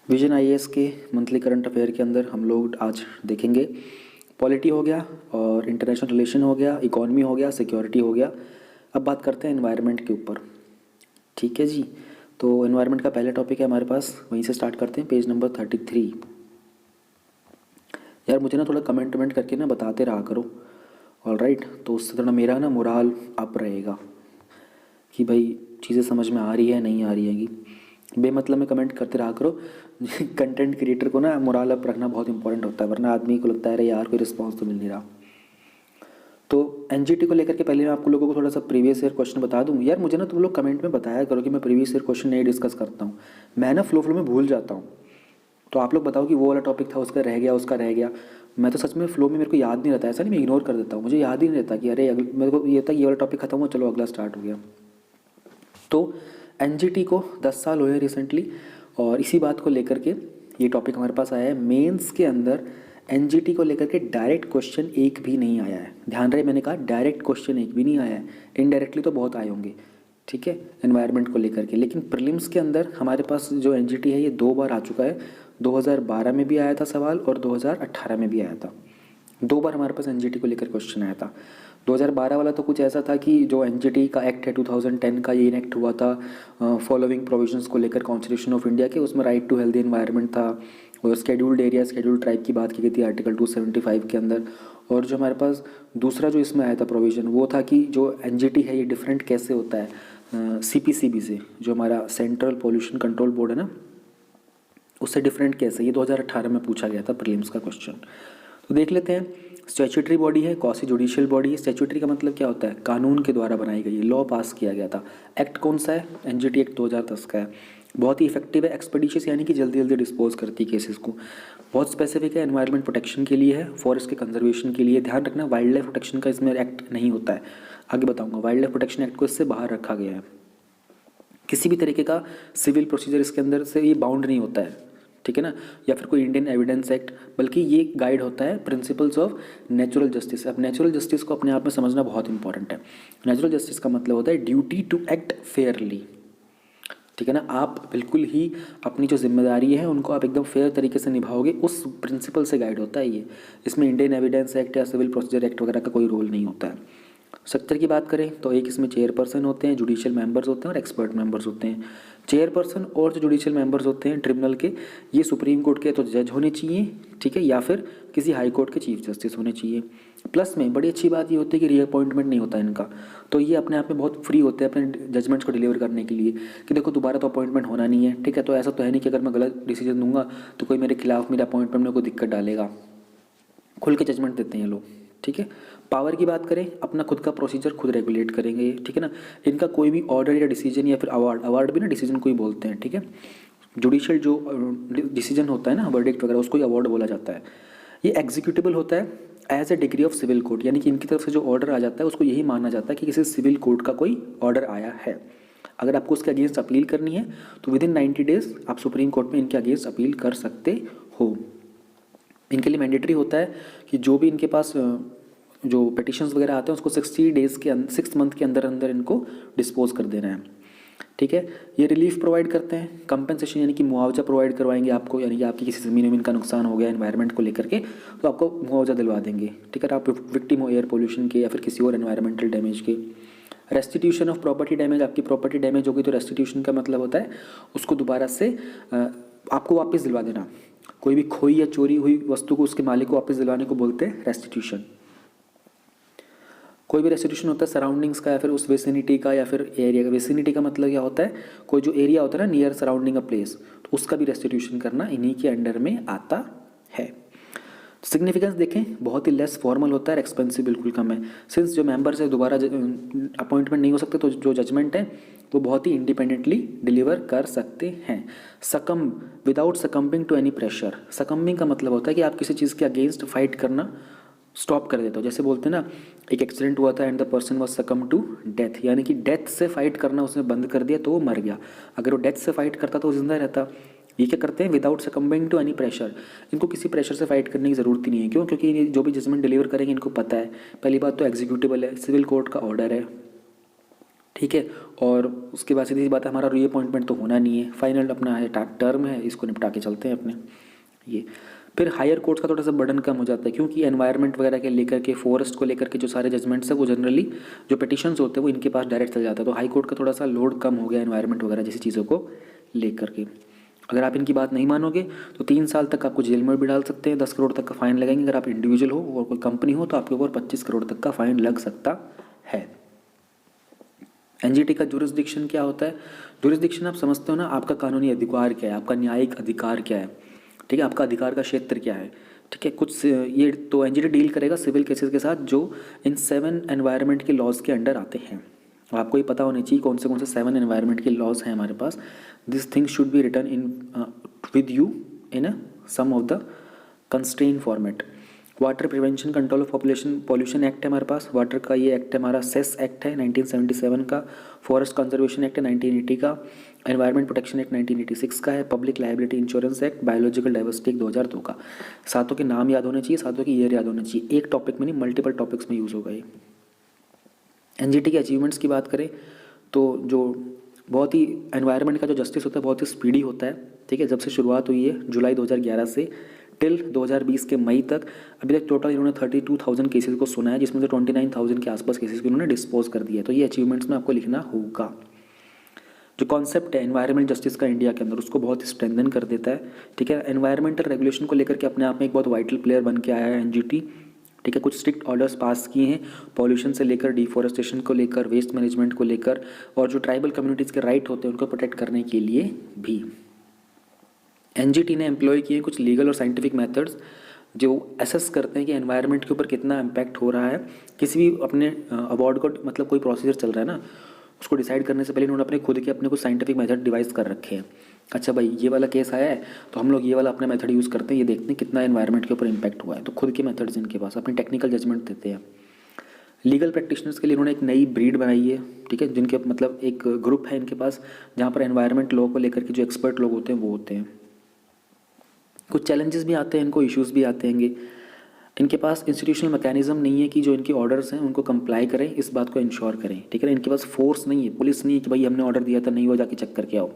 Vision IAS के monthly current affair के अंदर हम लोग आज देखेंगे पॉलिटी हो गया और इंटरनेशनल रिलेशन हो गया, इकोनॉमी हो गया, सिक्योरिटी हो गया। अब बात करते हैं एनवायरनमेंट के ऊपर। ठीक है जी, तो एनवायरनमेंट का पहला टॉपिक है हमारे पास, वहीं से स्टार्ट करते हैं, पेज नंबर 33। यार मुझे ना थोड़ा कमेंट करके ना बताते रहा करो, ऑलराइट। तो उससे थोड़ा मेरा ना मोराल अप रहेगा कि भाई चीज़ें समझ में आ रही है नहीं आ रही हैगी। बेमतलब में कमेंट करते रहा करो। कंटेंट क्रिएटर को ना मोराल अप रखना बहुत इंपॉर्टेंट होता है, वरना आदमी को लगता है अरे यार कोई रिस्पॉन्स तो मिल नहीं रहा। तो एनजीटी को लेकर के पहले मैं आप लोगों को थोड़ा सा प्रीवियस ईयर क्वेश्चन बता दूं। यार मुझे ना तुम लोग कमेंट में बताया करो कि मैं प्रीवियस ईयर क्वेश्चन नहीं डिस्कस करता हूँ, मैं ना फ्लो में भूल जाता हूँ। तो आप लोग बताओ कि वो वाला टॉपिक था उसका रह गया, उसका रह गया। मैं तो सच में फ्लो में मेरे को याद नहीं रहता, ऐसा नहीं मैं इग्नोर कर देता हूँ, मुझे याद ही नहीं रहता कि अरे मेरे को ये था ये वाला टॉपिक खत्म हुआ, चलो अगला स्टार्ट हो गया। तो एनजीटी को 10 साल हुए रिसेंटली, और इसी बात को लेकर के ये टॉपिक हमारे पास आया है। मेंस के अंदर एनजीटी को लेकर के डायरेक्ट क्वेश्चन एक भी नहीं आया है। ध्यान रहे, मैंने कहा डायरेक्ट क्वेश्चन एक भी नहीं आया है, इनडायरेक्टली तो बहुत आए होंगे, ठीक है, एनवायरनमेंट को लेकर के। लेकिन प्रीलिम्स के अंदर हमारे पास जो एनजीटी है ये 2 बार आ चुका है। 2012 में भी आया था सवाल और 2018 में भी आया था। 2 बार हमारे पास एनजीटी को लेकर क्वेश्चन आया था। 2012 वाला तो कुछ ऐसा था कि जो एनजीटी का एक्ट है 2010 का, ये इनेक्ट हुआ था फॉलोइंग प्रोविजंस को लेकर कॉन्स्टिट्यूशन ऑफ इंडिया के। उसमें राइट टू हेल्दी एनवायरनमेंट था और स्केड्यूल्ड एरिया स्केड्यूल्ड ट्राइब की बात की गई थी आर्टिकल 275 के अंदर। और जो हमारे पास दूसरा जो इसमें आया था प्रोविज़न, वो था कि जो एनजीटी है ये डिफरेंट कैसे होता है सीपीसीबी से, जो हमारा सेंट्रल पोल्यूशन कंट्रोल बोर्ड है ना, उससे डिफरेंट कैसे। ये 2018 में पूछा गया था प्रीलिम्स का क्वेश्चन। तो देख लेते हैं। स्टैट्यूटरी बॉडी है, क्वासी जुडिशियल बॉडी है। स्टैट्यूटरी का मतलब क्या होता है, कानून के द्वारा बनाई गई है, लॉ पास किया गया था। एक्ट कौन सा है, एनजीटी एक्ट 2010 का है। बहुत ही इफेक्टिव है, एक्सपेडिशियस यानी कि जल्दी जल्दी डिस्पोज करती है केसेस को। बहुत स्पेसिफिक है, एनवायरनमेंट प्रोटेक्शन के लिए है, फॉरेस्ट के कंजर्वेशन के लिए। ध्यान रखना वाइल्ड लाइफ प्रोटेक्शन का इसमें एक्ट नहीं होता है, आगे बताऊंगा। वाइल्ड लाइफ प्रोटेक्शन एक्ट को इससे बाहर रखा गया है। किसी भी तरीके का सिविल प्रोसीजर इसके अंदर से ये बाउंड नहीं होता है, ठीक है ना, या फिर कोई इंडियन एविडेंस एक्ट, बल्कि ये गाइड होता है प्रिंसिपल्स ऑफ नेचुरल जस्टिस। अब नेचुरल जस्टिस को अपने आप में समझना बहुत इंपॉर्टेंट है। नेचुरल जस्टिस का मतलब होता है ड्यूटी टू एक्ट फेयरली, ठीक है ना। आप बिल्कुल ही अपनी जो जिम्मेदारी है उनको आप एकदम फेयर तरीके से निभाओगे, उस प्रिंसिपल से गाइड होता है ये। इसमें इंडियन एविडेंस एक्ट या सिविल प्रोसीजर एक्ट वगैरह का कोई रोल नहीं होता है। स्ट्रक्चर की बात करें तो एक इसमें चेयरपर्सन होते हैं, जुडिशियल मेंबर्स होते हैं और एक्सपर्ट मेंबर्स होते हैं। चेयरपर्सन और जो जुडिशियल मेंबर्स होते हैं ट्रिब्यूनल के, ये सुप्रीम कोर्ट के तो जज होने चाहिए, ठीक है, या फिर किसी हाई कोर्ट के चीफ जस्टिस होने चाहिए। प्लस में बड़ी अच्छी बात ये होती है कि रीअपॉइंटमेंट नहीं होता इनका, तो ये अपने आप में बहुत फ्री होते हैं अपने जजमेंट्स को डिलीवर करने के लिए कि देखो दोबारा तो अपॉइंटमेंट होना नहीं है, ठीक है। तो ऐसा तो है नहीं कि अगर मैं गलत डिसीजन दूंगा तो कोई मेरे खिलाफ मेरे अपॉइंटमेंट में कोई दिक्कत डालेगा। खुल के जजमेंट देते हैं लोग, ठीक है। पावर की बात करें, अपना खुद का प्रोसीजर खुद रेगुलेट करेंगे, ठीक है ना। इनका कोई भी ऑर्डर या डिसीजन या फिर अवार्ड भी ना डिसीजन को ही बोलते हैं, ठीक है। जुडिशियल जो डिसीजन होता है ना, वर्डिक्ट वगैरह, उसको ही अवार्ड बोला जाता है। ये एग्जीक्यूटिबल होता है as a degree of civil court, यानी कि इनकी तरफ से जो ऑर्डर आ जाता है उसको यही माना जाता है कि किसी सिविल कोर्ट का कोई ऑर्डर आया है। अगर आपको उसके अगेंस्ट अपील करनी है तो विद इन 90 डेज आप सुप्रीम कोर्ट में इनके अगेंस्ट अपील कर सकते हो। इनके लिए मैंडेटरी होता है कि जो भी इनके पास जो पिटिशंस वगैरह आते हैं उसको 60 डेज़ के 6 मंथ के अंदर अंदर इनको डिस्पोज कर देना है, ठीक है। ये रिलीफ प्रोवाइड करते हैं, कंपनसेशन यानी कि मुआवजा प्रोवाइड करवाएंगे आपको, यानी कि आपकी किसी ज़मीन का नुकसान हो गया एनवायरनमेंट को लेकर के तो आपको मुआवजा दिलवा देंगे, ठीक है। आप विक्टिम हो एयर पोल्यूशन के या फिर किसी और एनवायरमेंटल डैमेज के। रेस्टिट्यूशन ऑफ प्रॉपर्टी डैमेज, आपकी प्रॉपर्टी डैमेज होगी तो रेस्टिट्यूशन का मतलब होता है उसको दोबारा से आपको वापस दिलवा देना। कोई भी खोई या चोरी हुई वस्तु को उसके मालिक को वापस दिलवाने को बोलते हैं रेस्टिट्यूशन। कोई भी रेस्टिट्यूशन होता है सराउंडिंग्स का या फिर उस वेसिनिटी का या फिर एरिया का। वेसिनिटी का मतलब क्या होता है, कोई जो एरिया होता है ना नियर सराउंडिंग अ प्लेस, तो उसका भी रेस्टिट्यूशन करना इन्हीं के अंडर में आता है। सिग्निफिकेंस देखें, बहुत ही लेस फॉर्मल होता है, एक्सपेंसिव बिल्कुल कम है। सिंस जो मेंबर्स है दोबारा अपॉइंटमेंट नहीं हो सकते तो जो जजमेंट है वो बहुत ही इंडिपेंडेंटली डिलीवर कर सकते हैं। Succumb without succumbing to any pressure. Succumbing का मतलब होता है कि आप किसी चीज़ के अगेंस्ट फाइट करना स्टॉप कर देता हो। जैसे बोलते हैं ना, एक एक्सीडेंट हुआ था and the person was succumb to death, यानी कि डेथ से फाइट करना उसने बंद कर दिया तो वो मर गया। अगर वो डेथ से फाइट करता तो वो जिंदा रहता। ये क्या करते हैं, without succumbing to any pressure. इनको किसी प्रेशर से फाइट करने की ज़रूरत ही नहीं है। क्यों? क्योंकि ये जो भी जजमेंट डिलीवर करेंगे इनको पता है, पहली बात तो एग्जीक्यूटिबल है, सिविल कोर्ट का ऑर्डर है, ठीक है। और उसके बाद सीधी सी बात है, हमारा रीअपॉइंटमेंट तो होना नहीं है, फाइनल अपना है टर्म है, इसको निपटा के चलते हैं अपने ये। फिर हायर कोर्ट्स का थोड़ा सा बर्डन कम हो जाता है, क्योंकि एनवायरनमेंट वगैरह के लेकर के, फॉरेस्ट को लेकर के जो सारे जजमेंट्स है वो जनरली जो पिटिशंस होते हैं वो इनके पास डायरेक्ट चल जाता है। तो हाई कोर्ट का थोड़ा सा लोड कम हो गया एनवायरनमेंट वगैरह जैसी चीज़ों को लेकर के। अगर आप इनकी बात नहीं मानोगे तो 3 साल तक आपको जेल में भी डाल सकते हैं, 10 करोड़ तक का फाइन लगाएंगे। अगर आप इंडिविजुअल हो और कोई कंपनी हो तो आपके ऊपर 25 करोड़ तक का फाइन लग सकता है। एनजीटी का जुरिस्डिक्शन क्या होता है? जुरिस्डिक्शन आप समझते हो ना, आपका कानूनी अधिकार क्या है, आपका न्यायिक अधिकार क्या है, ठीक है, आपका अधिकार का क्षेत्र क्या है, ठीक है। कुछ ये तो एनजीटी डील करेगा सिविल केसेस के साथ जो इन 7 एनवायरनमेंट के लॉज के अंडर आते हैं। आपको ये पता होना चाहिए कौन से 7 एनवायरनमेंट के लॉज हैं हमारे पास। This thing should be written in with you in some of the constrain format. Water prevention control of population pollution act है हमारे पास, वाटर का ये एक्ट है हमारा, सेस एक्ट है 1977 का, फॉरेस्ट कंजर्वेशन एक्ट है 1980 का, एनवायरनमेंट प्रोटेक्शन एक्ट 1986 का है, public liability insurance act, biological diversity act 2002 का। सातों के नाम याद होने चाहिए, सातों की ईयर याद होने चाहिए, एक टॉपिक में नहीं मल्टीपल टॉपिक्स में यूज़ होगा ये। एनजीटी के अचीवमेंट्स की बात करें तो जो बहुत ही एनवायरनमेंट का जो जस्टिस होता है बहुत ही स्पीडी होता है, ठीक है। जब से शुरुआत हुई है जुलाई 2011 से टिल 2020 के मई तक, अभी तक टोटल इन्होंने 32,000 केसेस को सुना है, जिसमें से 29,000 के आसपास केसेस को इन्होंने डिस्पोज कर दिया है। तो ये अचीवमेंट्स में आपको लिखना होगा। जो कॉन्सेप्ट है एनवायरनमेंट जस्टिस का इंडिया के अंदर, उसको बहुत ही स्ट्रेंथन कर देता है, ठीक है। एनवायरमेंटल रेगुलेशन को लेकर के अपने आप में एक बहुत वाइटल प्लेयर बन के आया है एनजीटी, ठीक है। कुछ स्ट्रिक्ट ऑर्डर्स पास किए हैं पॉल्यूशन से लेकर, डिफॉरेस्टेशन को लेकर, वेस्ट मैनेजमेंट को लेकर, और जो ट्राइबल कम्युनिटीज़ के राइट होते हैं उनको प्रोटेक्ट करने के लिए भी। एनजीटी ने एम्प्लॉय किए कुछ लीगल और साइंटिफिक मेथड्स जो असेस करते हैं कि एनवायरनमेंट के ऊपर कितना इम्पैक्ट हो रहा है। किसी भी अपने अवार्ड को, मतलब कोई प्रोसीजर चल रहा है ना, उसको डिसाइड करने से पहले इन्होंने अपने खुद के अपने कुछ साइंटिफिक मेथड डिवाइस कर रखे हैं। अच्छा भाई ये वाला केस आया है तो हम लोग ये वाला अपना मेथड यूज़ करते हैं, ये देखते हैं कितना एनवायरनमेंट के ऊपर इम्पैक्ट हुआ है। तो खुद के मेथड्स इनके पास, अपनी टेक्निकल जजमेंट देते हैं। लीगल प्रैक्टिशनर्स के लिए इन्होंने एक नई ब्रीड बनाई है, ठीक है, जिनके मतलब एक ग्रुप है इनके पास जहाँ पर एनवायरनमेंट लॉ को लेकर के जो एक्सपर्ट लोग होते हैं वो होते हैं। कुछ चैलेंजेस भी आते हैं इनको, इश्यूज़ भी आते हैं। इनके पास इंस्टीट्यूशनल मैकेनिज्म नहीं है कि जो इनके ऑर्डर्स हैं उनको कंप्लाई करें, इस बात को इंश्योर करें, ठीक है ना। इनके पास फोर्स नहीं है, पुलिस नहीं है कि भाई हमने ऑर्डर दिया था नहीं वो जाके चेक करके आओ।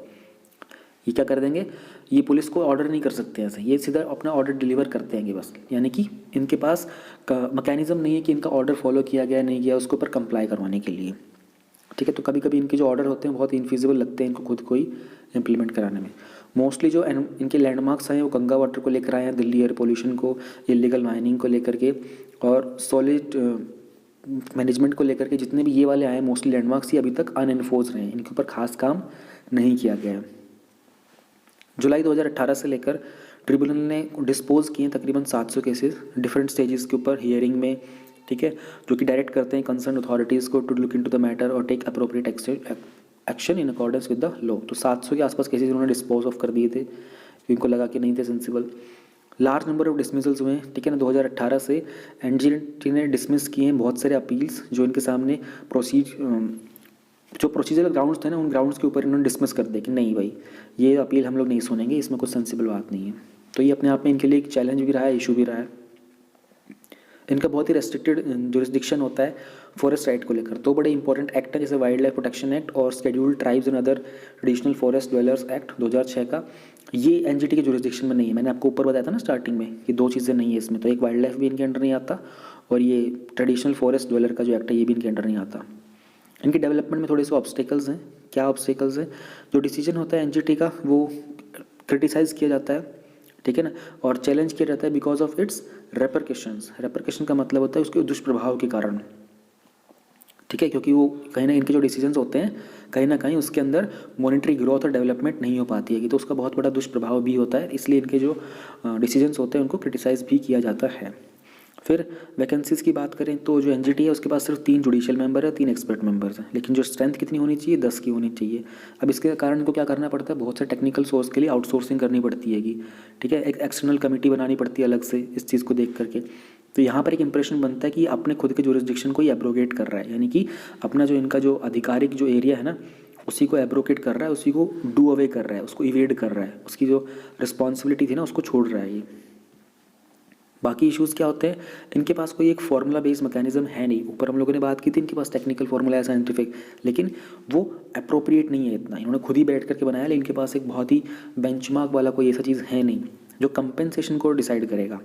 ये क्या कर देंगे, ये पुलिस को ऑर्डर नहीं कर सकते ऐसे, ये सीधा अपना ऑर्डर डिलीवर करते हैं बस। यानी कि इनके पास मैकेनिज्म नहीं है कि इनका ऑर्डर फॉलो किया गया नहीं किया उसके ऊपर कंप्लाई करवाने के लिए, ठीक है। तो कभी कभी इनके जो ऑर्डर होते हैं बहुत इनफिजिबल लगते हैं इनको खुद को ही इम्प्लीमेंट कराने में। मोस्टली जो इनके लैंडमार्क्स हैं वो गंगा वाटर को लेकर आए हैं, दिल्ली एयर पोल्यूशन को, इलीगल माइनिंग को लेकर के, और सॉलिड मैनेजमेंट को लेकर के। जितने भी ये वाले आए हैं मोस्टली लैंडमार्क्स ही अभी तक अनएनफोर्स रहे हैं, इनके ऊपर खास काम नहीं किया गया है। जुलाई 2018 से लेकर ट्रिब्यूनल ने डिस्पोज किए तकरीबन 700 केसेस डिफरेंट स्टेजेस के ऊपर हियरिंग में, ठीक है, जो कि डायरेक्ट करते हैं कंसर्न अथॉरिटीज़ को to look into the matter और take appropriate action in accordance with the law. तो 700 के आसपास केसेस उन्होंने डिस्पोज ऑफ कर दिए थे, इनको लगा कि नहीं थे sensible. Large number of dismissals हुए हैं, ठीक है ना। 2018 से एनजीटी ने डिसमिस किए हैं बहुत सारे अपील्स जो इनके सामने जो प्रोसीजरल ग्राउंड्स थे ना, उन ग्राउंड्स के ऊपर इन्होंने डिसमिस कर दिया कि नहीं भाई ये अपील हम लोग नहीं सुनेंगे, इसमें कुछ सेंसिबल बात नहीं है। तो ये अपने आप में इनके लिए एक चैलेंज भी रहा है, इशू भी रहा है। इनका बहुत ही रेस्ट्रिक्टेड जुरिस्डिक्शन होता है फॉरेस्ट राइट को लेकर। दो बड़े इंपॉर्टेंट एक्ट हैं जैसे वाइल्ड लाइफ प्रोटेक्शन एक्ट और scheduled tribes and other traditional forest dwellers act 2006 का। ये एनजीटी के जुरिस्डिक्शन में नहीं है। मैंने आपको ऊपर बताया था ना स्टार्टिंग में कि दो चीज़ें नहीं है इसमें, तो एक वाइल्ड लाइफ भी इनके अंडर नहीं आता और ये ट्रेडिशनल फॉरेस्ट ड्वेलर का जो एक्ट है ये भी इनके अंडर नहीं आता। इनके डेवलपमेंट में थोड़े से ऑब्स्टिकल्स हैं। क्या ऑब्स्टिकल्स हैं? जो डिसीजन होता है एनजीटी का वो क्रिटिसाइज़ किया जाता है, ठीक है ना, और चैलेंज किया जाता है बिकॉज ऑफ इट्स रेपरकेशंस। रेपरकेशन का मतलब होता है उसके दुष्प्रभाव के कारण, ठीक है, क्योंकि वो कहीं ना इनके जो डिसीजंस होते हैं कहीं ना कहीं उसके अंदर मॉनिटरी ग्रोथ और डेवलपमेंट नहीं हो पाती है, कि तो उसका बहुत बड़ा दुष्प्रभाव भी होता है। इसलिए इनके जो डिसीजंस होते हैं उनको क्रिटिसाइज़ भी किया जाता है। फिर वैकेंसीज़ की बात करें तो जो एनजीटी है उसके पास सिर्फ 3 जुडिशियल मेंबर है, 3 एक्सपर्ट मेंबर्स हैं, लेकिन जो स्ट्रेंथ कितनी होनी चाहिए 10 की होनी चाहिए। अब इसके कारण इनको क्या करना पड़ता है, बहुत से टेक्निकल सोर्स के लिए आउटसोर्सिंग करनी पड़ती है, ठीक है, एक एक्सटर्नल कमेटी बनानी पड़ती है अलग से इस चीज़ को देख करके। तो यहाँ पर एक इंप्रेशन बनता है कि अपने खुद के जुरिस्डिक्शन को ही एब्रोगेट कर रहा है, यानी कि अपना जो इनका जो आधिकारिक जो एरिया है ना उसी को एब्रोगेट कर रहा है, उसी को डू अवे कर रहा है, उसको इवेड कर रहा है, उसकी जो रिस्पॉन्सिबिलिटी थी ना उसको छोड़ रहा है ये। बाकी इश्यूज़ क्या होते हैं, इनके पास कोई एक फार्मूला बेस्ड मैकेनिज्म है नहीं। ऊपर हम लोगों ने बात की थी इनके पास टेक्निकल फार्मूला है साइंटिफिक, लेकिन वो अप्रोप्रिएट नहीं है इतना। इन्होंने खुद ही बैठ करके बनाया, लेकिन इनके पास एक बहुत ही बेंचमार्क वाला कोई ऐसा चीज़ है नहीं जो कंपेंसेशन को डिसाइड करेगा,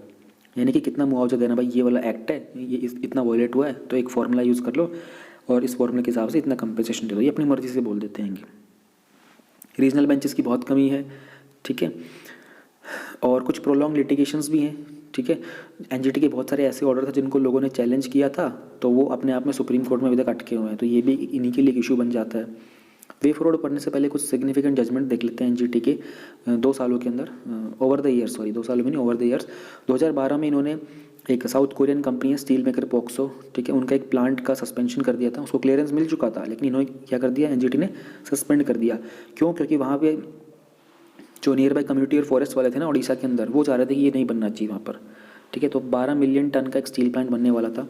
यानी कि कितना मुआवजा देना। भाई ये वाला एक्ट है, ये इतना वॉयलेट हुआ है तो एक फार्मूला यूज़ कर लो और इस फार्मूले के हिसाब से इतना कंपेंसेशन दे दो, ये अपनी मर्जी से बोल देते हैं। रीजनल बेंचेस की बहुत कमी है, ठीक है, और कुछ प्रोलॉन्ग लिटिगेशंस भी हैं, ठीक है। एनजीटी के बहुत सारे ऐसे ऑर्डर थे जिनको लोगों ने चैलेंज किया था, तो वो अपने आप में सुप्रीम कोर्ट में अभी तक अटके हुए हैं, तो ये भी इन्हीं के लिए एक इशू बन जाता है। वे फॉरवर्ड पढ़ने से पहले कुछ सिग्निफिकेंट जजमेंट देख लेते हैं एनजीटी के 2 सालों के अंदर, ओवर द ईयर्स, सॉरी 2 सालों में नहीं, ओवर द ईयर्स। 2012 में इन्होंने एक साउथ कोरियन कंपनी है स्टील मेकर पॉक्सो, ठीक है, उनका एक प्लांट का सस्पेंशन कर दिया था। उसको क्लियरेंस मिल चुका था, लेकिन इन्होंने क्या कर दिया, एनजीटी ने सस्पेंड कर दिया। क्यों? क्योंकि वहाँ पे जो नियर बाई कम्युनिटी और फॉरेस्ट वाले थे ना उड़ीसा के अंदर, वो चाह रहे थे कि ये नहीं बनना चाहिए वहाँ पर, ठीक है। तो 12 मिलियन टन का एक स्टील प्लांट बनने वाला था।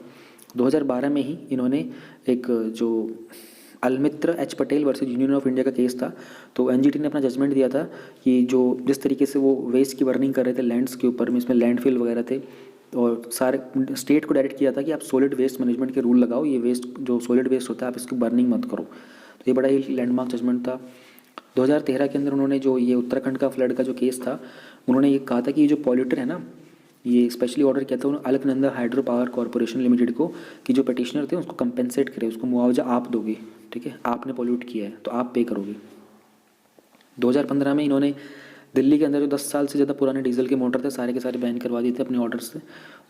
2012 में ही इन्होंने एक जो Almitra H Patel versus union of India का केस था, तो एनजीटी ने अपना जजमेंट दिया था कि जो जिस तरीके से वो वेस्ट की बर्निंग कर रहे थे लैंड्स के ऊपर में, इसमें लैंडफिल वगैरह थे, और सारे स्टेट को डायरेक्ट किया था कि आप सॉलिड वेस्ट मैनेजमेंट के रूल लगाओ, ये वेस्ट जो सॉलिड वेस्ट होता है आप इसकी बर्निंग मत करो। तो ये बड़ा ही लैंडमार्क जजमेंट था। 2013 के अंदर उन्होंने जो ये उत्तराखंड का फ्लड का जो केस था, उन्होंने ये कहा था कि ये जो पॉल्यूटर है ना, ये स्पेशली ऑर्डर किया था उन्होंने Alaknanda hydro power corporation limited को कि जो पटिशनर थे उसको कंपेंसेट करे, उसको मुआवजा आप दोगे, ठीक है, आपने पॉल्यूट किया है तो आप पे करोगे। 2015 में इन्होंने दिल्ली के अंदर जो 10 साल से ज़्यादा पुराने डीजल के मोटर थे सारे के सारे बैन करवा दिए थे अपने ऑर्डर से।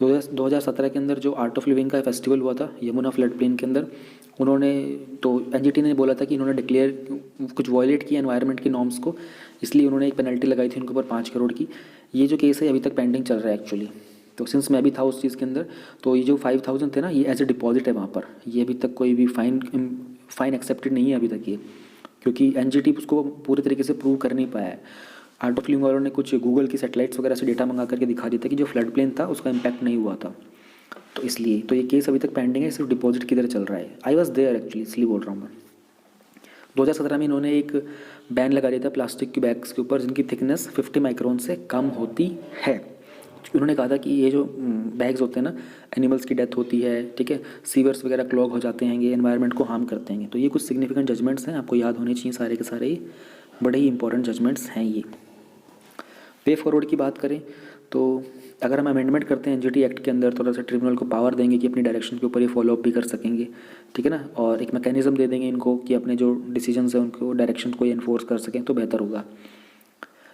2017 के अंदर जो आर्ट ऑफ लिविंग का फेस्टिवल हुआ था यमुना फ्लड प्लेन के अंदर, उन्होंने तो एनजीटी ने बोला था कि इन्होंने डिक्लेयर कुछ वॉयलेट किया एनवायरनमेंट की नॉर्म्स को, इसलिए उन्होंने एक पेनल्टी लगाई थी उनके ऊपर 5 करोड़ की। ये जो केस है अभी तक पेंडिंग चल रहा है एक्चुअली। तो सिंस मैं भी था उस चीज़ के अंदर, तो ये जो 5000 थे ना, ये एज ए डिपॉजिट है वहाँ पर, ये अभी तक कोई भी फाइन एक्सेप्टेड नहीं है अभी तक ये, क्योंकि एनजीटी उसको पूरे तरीके से प्रूव कर नहीं पाया है। आर्ट ऑफ लिविंग वालों ने कुछ गूगल की सैटेलाइट्स वगैरह से डेटा मंगा करके दिखा दिया था कि जो फ्लड प्लेन था उसका इम्पैक्ट नहीं हुआ था, तो इसलिए तो ये केस अभी तक पेंडिंग है, सिर्फ डिपॉजिट की तरह चल रहा है। आई वॉज देयर एक्चुअली, इसलिए बोल रहा हूँ मैं। 2017 में इन्होंने एक बैन लगा दिया था प्लास्टिक की बैग्स के ऊपर जिनकी थिकनेस 50 माइक्रोन से कम होती है। उन्होंने कहा था कि ये जो बैग्स होते हैं ना, एनिमल्स की डेथ होती है, ठीक है, सीवर्स वगैरह क्लॉग हो जाते हैं, ये एनवायरनमेंट को हार्म करते हैं। तो ये कुछ सिग्निफिकेंट जजमेंट्स हैं, आपको याद होने चाहिए सारे के सारे, बड़े ही इंपॉर्टेंट जजमेंट्स हैं ये। वे फॉरवर्ड की बात करें तो अगर हम अमेंडमेंट करते हैं एनजीटी एक्ट के अंदर, थोड़ा सा ट्रिब्यूनल को पावर देंगे कि अपनी डायरेक्शन के ऊपर ये फॉलोअप भी कर सकेंगे, ठीक है ना, और एक मैकेनिज्म दे देंगे इनको कि अपने जो डिसीजंस हैं उनको डायरेक्शन को इन्फोर्स कर सकें, तो बेहतर होगा।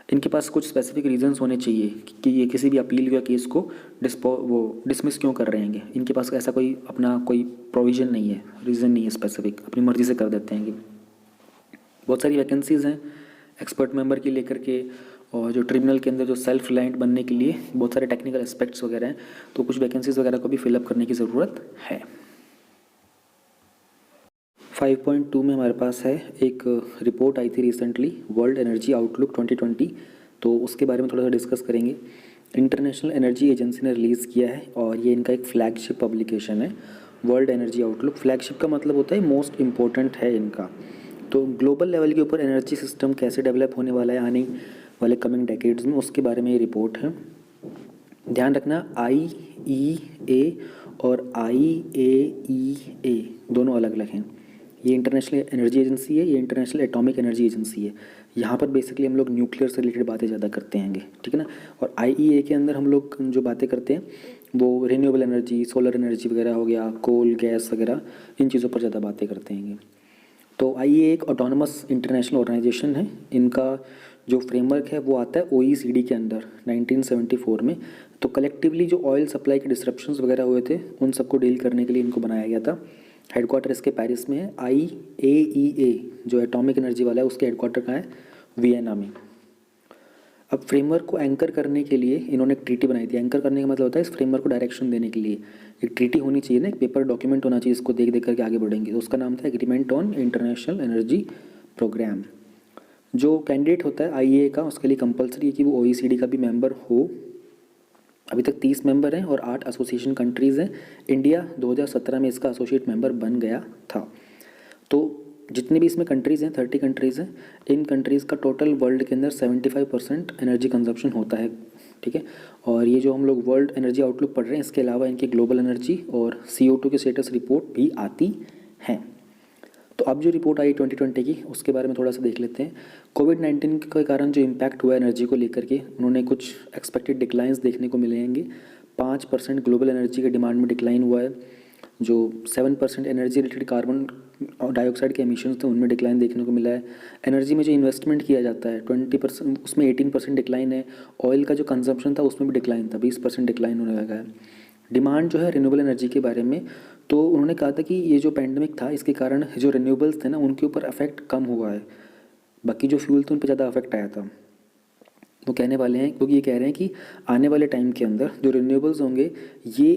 इनके पास कुछ स्पेसिफिक रीजंस होने चाहिए कि ये किसी भी अपील या केस को डिसमिस क्यों कर रहे हैं। इनके पास ऐसा कोई अपना कोई प्रोविज़न नहीं है, रीज़न नहीं है स्पेसिफिक, अपनी मर्ज़ी से कर देते हैं कि बहुत सारी वैकेंसीज़ हैं एक्सपर्ट मेंबर की लेकर के, और जो ट्रिब्यूनल के अंदर जो सेल्फ रिलायंट बनने के लिए बहुत सारे टेक्निकल एस्पेक्ट्स वगैरह हैं, तो कुछ वैकेंसीज़ वगैरह को भी फिलअप करने की ज़रूरत है। 5.2 में हमारे पास है एक रिपोर्ट आई थी रिसेंटली, वर्ल्ड एनर्जी आउटलुक 2020, तो उसके बारे में थोड़ा सा डिस्कस करेंगे। इंटरनेशनल एनर्जी एजेंसी ने रिलीज़ किया है और ये इनका एक फ्लैगशिप पब्लिकेशन है, वर्ल्ड एनर्जी आउटलुक। फ्लैगशिप का मतलब होता है मोस्ट इम्पोर्टेंट है इनका। तो ग्लोबल लेवल के ऊपर एनर्जी सिस्टम कैसे डेवलप होने वाला है आने वाले कमिंग डेकेड्स में, उसके बारे में ये रिपोर्ट है। ध्यान रखना IEA और IAEA दोनों अलग अलग हैं। ये इंटरनेशनल एनर्जी एजेंसी है, ये इंटरनेशनल एटॉमिक एनर्जी एजेंसी है। यहाँ पर बेसिकली हम लोग न्यूक्लियर से रिलेटेड बातें ज़्यादा करते हैं, ठीक है ना। और IEA के अंदर हम लोग जो बातें करते हैं वो रिन्यूएबल एनर्जी, सोलर एनर्जी वगैरह हो गया, कोल गैस वगैरह, इन चीज़ों पर ज़्यादा बातें करते हैं। तो IEA एक ऑटोनमस इंटरनेशनल ऑर्गेनाइजेशन है। इनका जो फ्रेमवर्क है वो आता है OECD के अंदर 1974 में। तो कलेक्टिवली जो ऑयल सप्लाई के डिसरप्शंस वगैरह हुए थे उन सबको डील करने के लिए इनको बनाया गया था। हेडक्वार्टर इसके पेरिस में है। IAEA जो एटॉमिक एनर्जी वाला है उसके हेडक्वार्टर कहाँ है, वियना में। अब फ्रेमवर्क को एंकर करने के लिए इन्होंने एक ट्रीटी बनाई थी। एंकर करने का मतलब होता है इस फ्रेमवर्क को डायरेक्शन देने के लिए एक ट्रीटी होनी चाहिए ना, एक पेपर डॉक्यूमेंट होना चाहिए, इसको देख देख करके आगे बढ़ेंगे। तो उसका नाम था agreement on international energy program. जो कैंडिडेट होता है IEA का उसके लिए कंपलसरी है कि वो OECD का भी मेंबर हो। अभी तक 30 मेंबर हैं और 8 एसोसिएशन कंट्रीज़ हैं। इंडिया 2017 में इसका एसोसिएट मेंबर बन गया था। तो जितनी भी इसमें कंट्रीज़ हैं 30 कंट्रीज़ हैं, इन कंट्रीज़ का टोटल वर्ल्ड के अंदर 75% एनर्जी कंजप्शन होता है ठीक है। और ये जो हम लोग वर्ल्ड एनर्जी आउटलुक पढ़ रहे हैं, इसके अलावा इनके ग्लोबल एनर्जी और CO2 की स्टेटस रिपोर्ट भी आती हैं। तो अब जो रिपोर्ट आई 2020 की, उसके बारे में थोड़ा सा देख लेते हैं। कोविड-19 के कारण जो इम्पैक्ट हुआ एनर्जी को लेकर के, उन्होंने कुछ एक्सपेक्टेड डिक्लाइंस देखने को मिलेंगे। 5% ग्लोबल एनर्जी के डिमांड में डिक्लाइन हुआ है। जो 7% एनर्जी रिलेटेड कार्बन डाइऑक्साइड के एमिशंस थे, उनमें डिक्लाइन देखने को मिला है। एनर्जी में जो इन्वेस्टमेंट किया जाता है 20%, उसमें 18% डिक्लाइन है। ऑयल का जो कंजम्पशन था उसमें भी डिक्लाइन था, 20% डिक्लाइन होने लगा है। डिमांड जो है रिन्यूएबल एनर्जी के बारे में, तो उन्होंने कहा था कि ये जो पैंडमिक था, इसके कारण जो रिन्यूएबल्स थे ना, उनके ऊपर अफेक्ट कम हुआ है। बाकी जो फ्यूल थे उन पर ज़्यादा अफेक्ट आया था। वो कहने वाले हैं, क्योंकि ये कह रहे हैं कि आने वाले टाइम के अंदर जो रिन्यूएबल्स होंगे, ये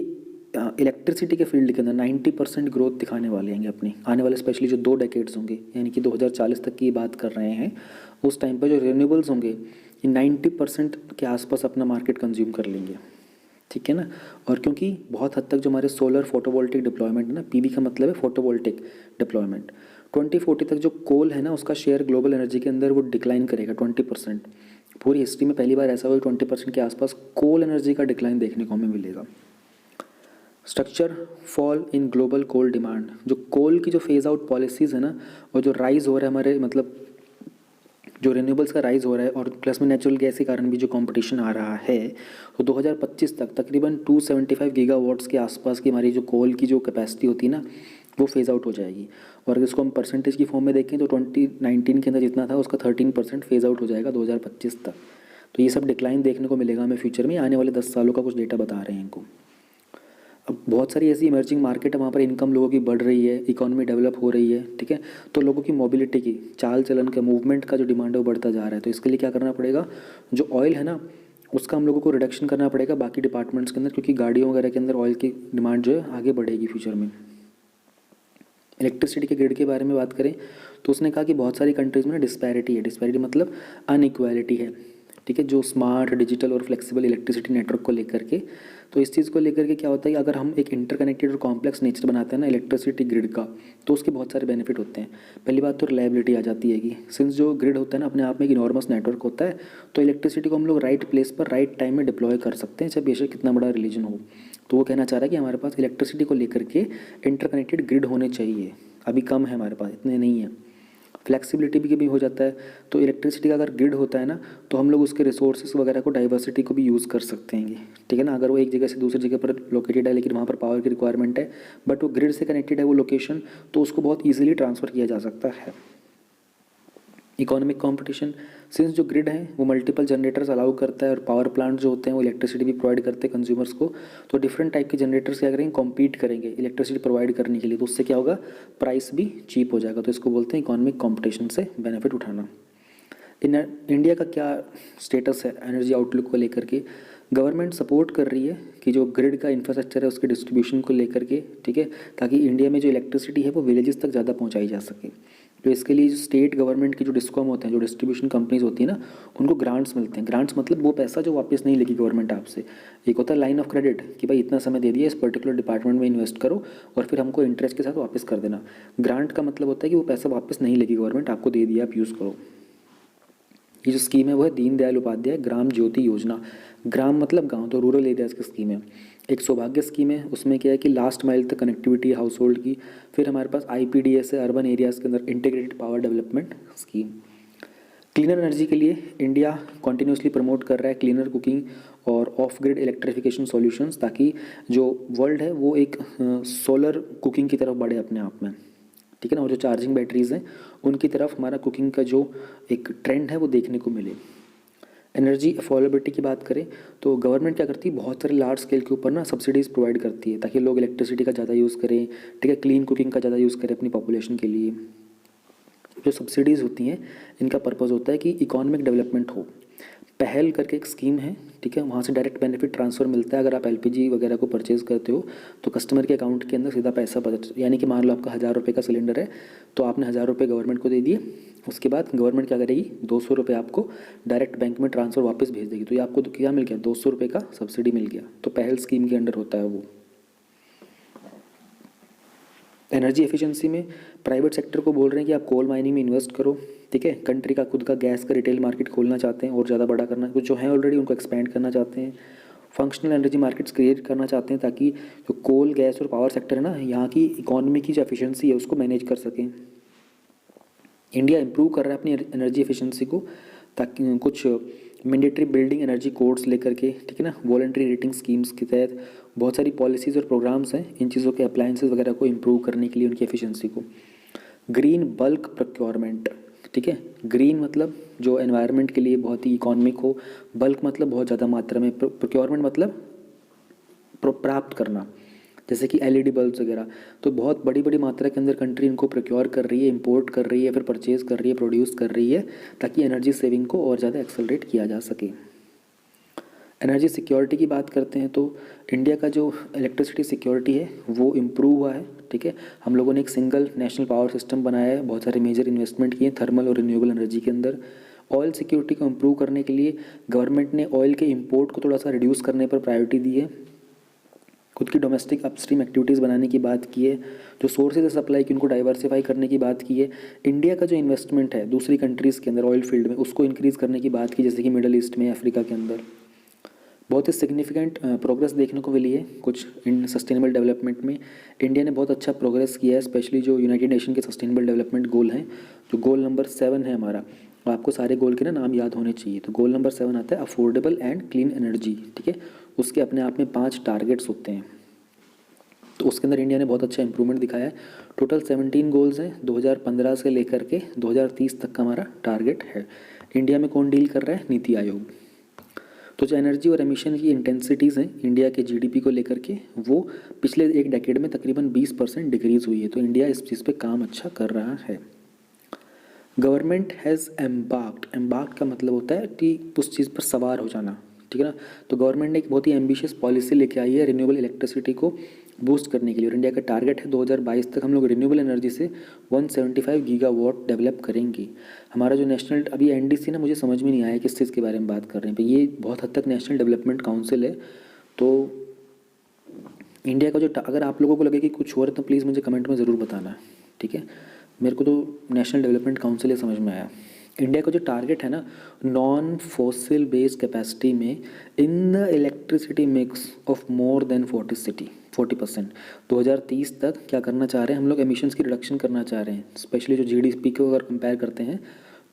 इलेक्ट्रिसिटी के फील्ड के अंदर 90% ग्रोथ दिखाने वाले हैं अपनी आने वाले, स्पेशली जो 2 डेकेड्स होंगे, यानी कि 2040 तक की बात कर रहे हैं। उस टाइम पर जो रिन्यूएबल्स होंगे, ये 90% के आसपास अपना मार्केट कंज्यूम कर लेंगे, ठीक है ना। और क्योंकि बहुत हद तक जो हमारे सोलर फोटोवोल्टिक डिप्लॉयमेंट है ना, PV का मतलब है फोटोवोल्टिक डिप्लॉयमेंट, 2040 तक जो कोल है ना, उसका शेयर ग्लोबल एनर्जी के अंदर वो डिक्लाइन करेगा 20%। पूरी हिस्ट्री में पहली बार ऐसा हुआ 20% के आसपास कोल एनर्जी का डिक्लाइन देखने को हमें मिलेगा। Structure fall in global coal demand, जो कोल की जो फेज आउट पॉलिसीज़ है ना, और जो राइज हो रहा है हमारे, मतलब जो रिन्यूएबल्स का राइज हो रहा है, और प्लस में नेचुरल गैस के कारण भी जो कंपटीशन आ रहा है, तो 2025 तक तकरीबन 275 गीगावाट्स के आसपास की हमारी जो कोल की जो कैपेसिटी होती है ना, वो फेज़ आउट हो जाएगी। और अगर इसको हम परसेंटेज की फॉर्म में देखें तो 2019 के अंदर जितना था उसका 13% फेज़ आउट हो जाएगा 2025 तक। तो ये सब डिक्लाइन देखने को मिलेगा हमें फ्यूचर में। आने वाले 10 सालों का कुछ डेटा बता रहे हैं इनको। अब बहुत सारी ऐसी इमर्जिंग मार्केट है, वहाँ पर इनकम लोगों की बढ़ रही है, इकोनॉमी डेवलप हो रही है, ठीक है। तो लोगों की मोबिलिटी की, चाल चलन का, मूवमेंट का जो डिमांड है वो बढ़ता जा रहा है। तो इसके लिए क्या करना पड़ेगा, जो ऑयल है ना, उसका हम लोगों को रिडक्शन करना पड़ेगा बाकी डिपार्टमेंट्स के अंदर, क्योंकि गाड़ियों वगैरह के अंदर ऑयल की डिमांड जो है आगे बढ़ेगी फ्यूचर में। इलेक्ट्रिसिटी के ग्रिड के बारे में बात करें तो उसने कहा कि बहुत सारी कंट्रीज़ में ना डिस्पैरिटी है। डिस्पैरिटी मतलब अनइक्वालिटी है, ठीक है, जो स्मार्ट, डिजिटल और फ्लेक्सिबल इलेक्ट्रिसिटी नेटवर्क को लेकर के। तो इस चीज़ को लेकर के क्या होता है कि अगर हम एक इंटरकनेक्टेड और कॉम्प्लेक्स नेचर बनाते हैं ना इलेक्ट्रिसिटी ग्रिड का, तो उसके बहुत सारे बेनिफिट होते हैं। पहली बात तो रिलायबिलिटी आ जाती है कि सिंस जो ग्रिड होता है ना अपने आप में एक इनॉर्मस नेटवर्क होता है, तो इलेक्ट्रिसिटी को हम लोग राइट प्लेस पर राइट टाइम में डिप्लॉय कर सकते हैं, चाहे बेशक कितना बड़ा रिलीजन हो। तो वो कहना चाह रहा है कि हमारे पास इलेक्ट्रिसिटी को लेकर के इंटरकनेक्टेड ग्रिड होने चाहिए। अभी कम है हमारे पास, इतने नहीं है। फ्लेक्सिबिलिटी भी हो जाता है। तो इलेक्ट्रिसिटी का अगर ग्रिड होता है ना, तो हम लोग उसके रिसोर्सेज वगैरह को, डाइवर्सिटी को भी यूज़ कर सकते हैं, ठीक है ना। अगर वो एक जगह से दूसरी जगह पर लोकेटेड है, लेकिन वहाँ पर पावर की रिक्वायरमेंट है, बट वो ग्रिड से कनेक्टेड है वो लोकेशन, तो उसको बहुत ईजिली ट्रांसफ़र किया जा सकता है। इकोनॉमिक कंपटीशन, सिंस जो ग्रिड है वो मल्टीपल जनरेटर्स अलाउ करता है, और पावर प्लांट जो होते हैं वो इलेक्ट्रिसिटी भी प्रोवाइड करते हैं कंज्यूमर्स को। तो डिफरेंट टाइप के जनरेटर्स क्या करेंगे, कॉम्पीट करेंगे इलेक्ट्रिसिटी प्रोवाइड करने के लिए। तो उससे क्या होगा, प्राइस भी चीप हो जाएगा। तो इसको बोलते हैं इकोनॉमिक कंपटीशन से बेनिफिट उठाना। इंडिया का क्या स्टेटस है एनर्जी आउटलुक को लेकर के। गवर्नमेंट सपोर्ट कर रही है कि जो ग्रिड का इंफ्रास्ट्रक्चर है उसके डिस्ट्रीब्यूशन को लेकर के, ठीक है, ताकि इंडिया में जो इलेक्ट्रिसिटी है वो विलेजेस तक ज़्यादा पहुंचाई जा सके। तो इसके लिए जो स्टेट गवर्नमेंट की जो डिस्कॉम होते हैं, जो डिस्ट्रीब्यूशन कंपनीज होती है ना, उनको ग्रांट्स मिलते हैं। ग्रांट्स मतलब वो पैसा जो वापस नहीं लेगी गवर्नमेंट आपसे। एक होता है लाइन ऑफ क्रेडिट कि भाई इतना समय दे दिया, इस पर्टिकुलर डिपार्टमेंट में इन्वेस्ट करो और फिर हमको इंटरेस्ट के साथ वापस कर देना। ग्रांट का मतलब होता है कि वो पैसा वापस नहीं लेगी गवर्नमेंट, आपको दे दिया, आप यूज़ करो। ये जो स्कीम है वो है दीनदयाल उपाध्याय ग्राम ज्योति योजना। ग्राम मतलब गांव, तो रूरल एरियाज़ की स्कीम है। एक सौभाग्य स्कीम है, उसमें क्या है कि लास्ट माइल तक कनेक्टिविटी हाउस होल्ड की। फिर हमारे पास IPDS है, अर्बन एरियाज़ के अंदर integrated power development scheme. Cleaner energy के लिए इंडिया कॉन्टीन्यूसली प्रमोट कर रहा है क्लीनर कुकिंग और ऑफ ग्रिड इलेक्ट्रिफिकेशन सॉल्यूशंस, ताकि जो वर्ल्ड है वो एक सोलर कुकिंग की तरफ बढ़े अपने आप में, ठीक है ना। और जो चार्जिंग बैटरीज़ हैं उनकी तरफ हमारा कुकिंग का जो एक ट्रेंड है वो देखने को मिले। एनर्जी अफोर्डेबिलिटी की बात करें तो गवर्नमेंट क्या करती है, बहुत सारे लार्ज स्केल के ऊपर ना सब्सिडीज़ प्रोवाइड करती है, ताकि लोग इलेक्ट्रिसिटी का ज़्यादा यूज़ करें, ठीक है, क्लीन कुकिंग का ज़्यादा यूज़ करें अपनी पॉपुलेशन के लिए। जो सब्सिडीज़ होती हैं इनका पर्पज़ होता है कि इकोनॉमिक डेवलपमेंट हो। पहल करके एक स्कीम है, ठीक है, वहाँ से डायरेक्ट बेनिफिट ट्रांसफ़र मिलता है। अगर आप LPG वगैरह को परचेज़ करते हो तो कस्टमर के अकाउंट के अंदर सीधा पैसा बच, यानी कि मान लो आपका 1000 रुपये का सिलेंडर है, तो आपने 1000 रुपये गवर्नमेंट को दे दिए। उसके बाद गवर्नमेंट क्या करेगी, 200 रुपये आपको डायरेक्ट बैंक में ट्रांसफ़र वापस भेज देगी। तो ये आपको तो क्या मिल गया, 200 रुपये का सब्सिडी मिल गया। तो पहल स्कीम के अंडर होता है वो। एनर्जी एफिशिएंसी में प्राइवेट सेक्टर को बोल रहे हैं कि आप कोल माइनिंग में इन्वेस्ट करो, ठीक है। कंट्री का खुद का गैस का रिटेल मार्केट खोलना चाहते हैं और ज़्यादा बड़ा करना, कुछ जो है ऑलरेडी उनको एक्सपेंड करना चाहते हैं। फंक्शनल एनर्जी मार्केट्स क्रिएट करना चाहते हैं ताकि जो कोल गैस और पावर सेक्टर है ना, यहाँ की इकोनॉमी की जो एफिशिएंसी है उसको मैनेज कर सकें। इंडिया इंप्रूव कर रहा है अपनी एनर्जी एफिशिएंसी को, ताकि कुछ मैंडेटरी बिल्डिंग एनर्जी कोड्स लेकर के, ठीक है ना, वॉलंटरी रेटिंग स्कीम्स के तहत बहुत सारी पॉलिसीज़ और प्रोग्राम्स हैं इन चीज़ों के अप्लायंसेस वगैरह को इम्प्रूव करने के लिए, उनकी एफिशिएंसी को। ग्रीन बल्क प्रोक्योरमेंट, ठीक है। ग्रीन मतलब जो एनवायरनमेंट के लिए बहुत ही इकोनॉमिक हो, बल्क मतलब बहुत ज़्यादा मात्रा में, प्रोक्योरमेंट मतलब प्राप्त करना, जैसे कि एलईडी बल्ब्स वगैरह। तो बहुत बड़ी बड़ी मात्रा के अंदर कंट्री इनको प्रोक्योर कर रही है, इंपोर्ट कर रही है, फिर परचेज़ कर रही है, प्रोड्यूस कर रही है, ताकि एनर्जी सेविंग को और ज़्यादा एक्सेलरेट किया जा सके। एनर्जी सिक्योरिटी की बात करते हैं तो इंडिया का जो इलेक्ट्रिसिटी सिक्योरिटी है वो इम्प्रूव हुआ है, ठीक है। हम लोगों ने एक सिंगल नेशनल पावर सिस्टम बनाया है, बहुत सारे मेजर इन्वेस्टमेंट किए थर्मल और रिन्यूएबल एनर्जी के अंदर। ऑयल सिक्योरिटी को इम्प्रूव करने के लिए गवर्नमेंट ने ऑयल के इम्पोर्ट को थोड़ा सा रिड्यूस करने पर प्रायोरिटी दी है, खुद की डोमेस्टिक अपस्ट्रीम एक्टिविटीज़ बनाने की बात की है, जो सोर्सेज सप्लाई की उनको डाइवर्सिफाई करने की बात की है। इंडिया का जो इन्वेस्टमेंट है दूसरी कंट्रीज़ के अंदर ऑयल फील्ड में उसको इंक्रीज़ करने की बात की, जैसे कि मिडल ईस्ट में, अफ्रीका के अंदर बहुत ही सिग्निफिकेंट प्रोग्रेस देखने को मिली है। कुछ इन सस्टेनेबल डेवलपमेंट में इंडिया ने बहुत अच्छा प्रोग्रेस किया है, स्पेशली जो यूनाइटेड नेशन के सस्टेनेबल डेवलपमेंट गोल हैं, जो गोल नंबर 7 है हमारा। आपको सारे गोल के ना नाम याद होने चाहिए। तो गोल नंबर 7 आता है अफोर्डेबल एंड क्लीन एनर्जी, ठीक है। उसके अपने आप में 5 टारगेट्स होते हैं, तो उसके अंदर इंडिया ने बहुत अच्छा इंप्रूवमेंट दिखाया है। टोटल 17 गोल्स हैं 2015 से लेकर के 2030 तक का हमारा टारगेट है। इंडिया में कौन डील कर रहा है? नीति आयोग। तो जो एनर्जी और एमिशन की इंटेंसिटीज़ हैं इंडिया के जीडीपी को लेकर के, वो पिछले एक डेकेड में तकरीबन 20% डिक्रीज़ हुई है। तो इंडिया इस चीज़ पे काम अच्छा कर रहा है। गवर्नमेंट हैज़ एम्बार्क्ड का मतलब होता है कि उस चीज़ पर सवार हो जाना, ठीक है ना। तो गवर्नमेंट ने एक बहुत ही एम्बिशियस पॉलिसी लेके आई है रिन्यूएबल इलेक्ट्रिसिटी को बूस्ट करने के लिए, और इंडिया का टारगेट है 2022 तक हम लोग रिन्यूएबल एनर्जी से 175 गीगावाट डेवलप करेंगे। हमारा जो नेशनल अभी एनडीसी ना, मुझे समझ में नहीं आया किस चीज़ के बारे में बात कर रहे हैं, पर ये बहुत हद तक नेशनल डेवलपमेंट काउंसिल है। तो इंडिया का जो अगर आप लोगों को लगे कि कुछ और है तो प्लीज़ मुझे कमेंट में ज़रूर बताना, ठीक है। मेरे को तो नेशनल डेवलपमेंट काउंसिल ही समझ में आया। इंडिया का जो टारगेट है ना, नॉन फॉसिल बेस्ड कैपेसिटी में in the electricity mix of more than 40% 2030 तक क्या करना चाह रहे हैं हम लोग? एमिशंस की रिडक्शन करना चाह रहे हैं। स्पेशली जो जीडीपी को अगर कंपेयर करते हैं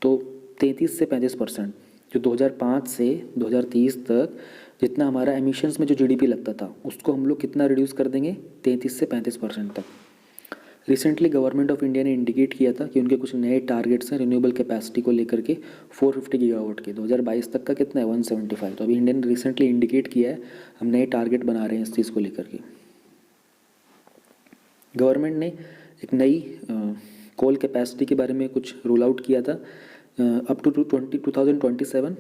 तो 33 से 35%, जो 2005 से 2030 तक जितना हमारा एमिशंस में जो जीडीपी लगता था उसको हम लोग कितना रिड्यूस कर देंगे? 33 से 35% तक। रिसेंटली गवर्नमेंट ऑफ इंडिया ने इंडिकेट किया था कि उनके कुछ नए टारगेट्स हैं रिन्यूएबल कैपेसिटी को लेकर के 450 गीगावाट के। 2022 तक का कितना है? 175। तो अभी इंडिया ने रिसेंटली इंडिकेट किया है, हम नए टारगेट बना रहे हैं इस चीज़ को लेकर के। गवर्नमेंट ने एक नई कोल कैपेसिटी के बारे में कुछ रोल आउट किया था अप टू 2027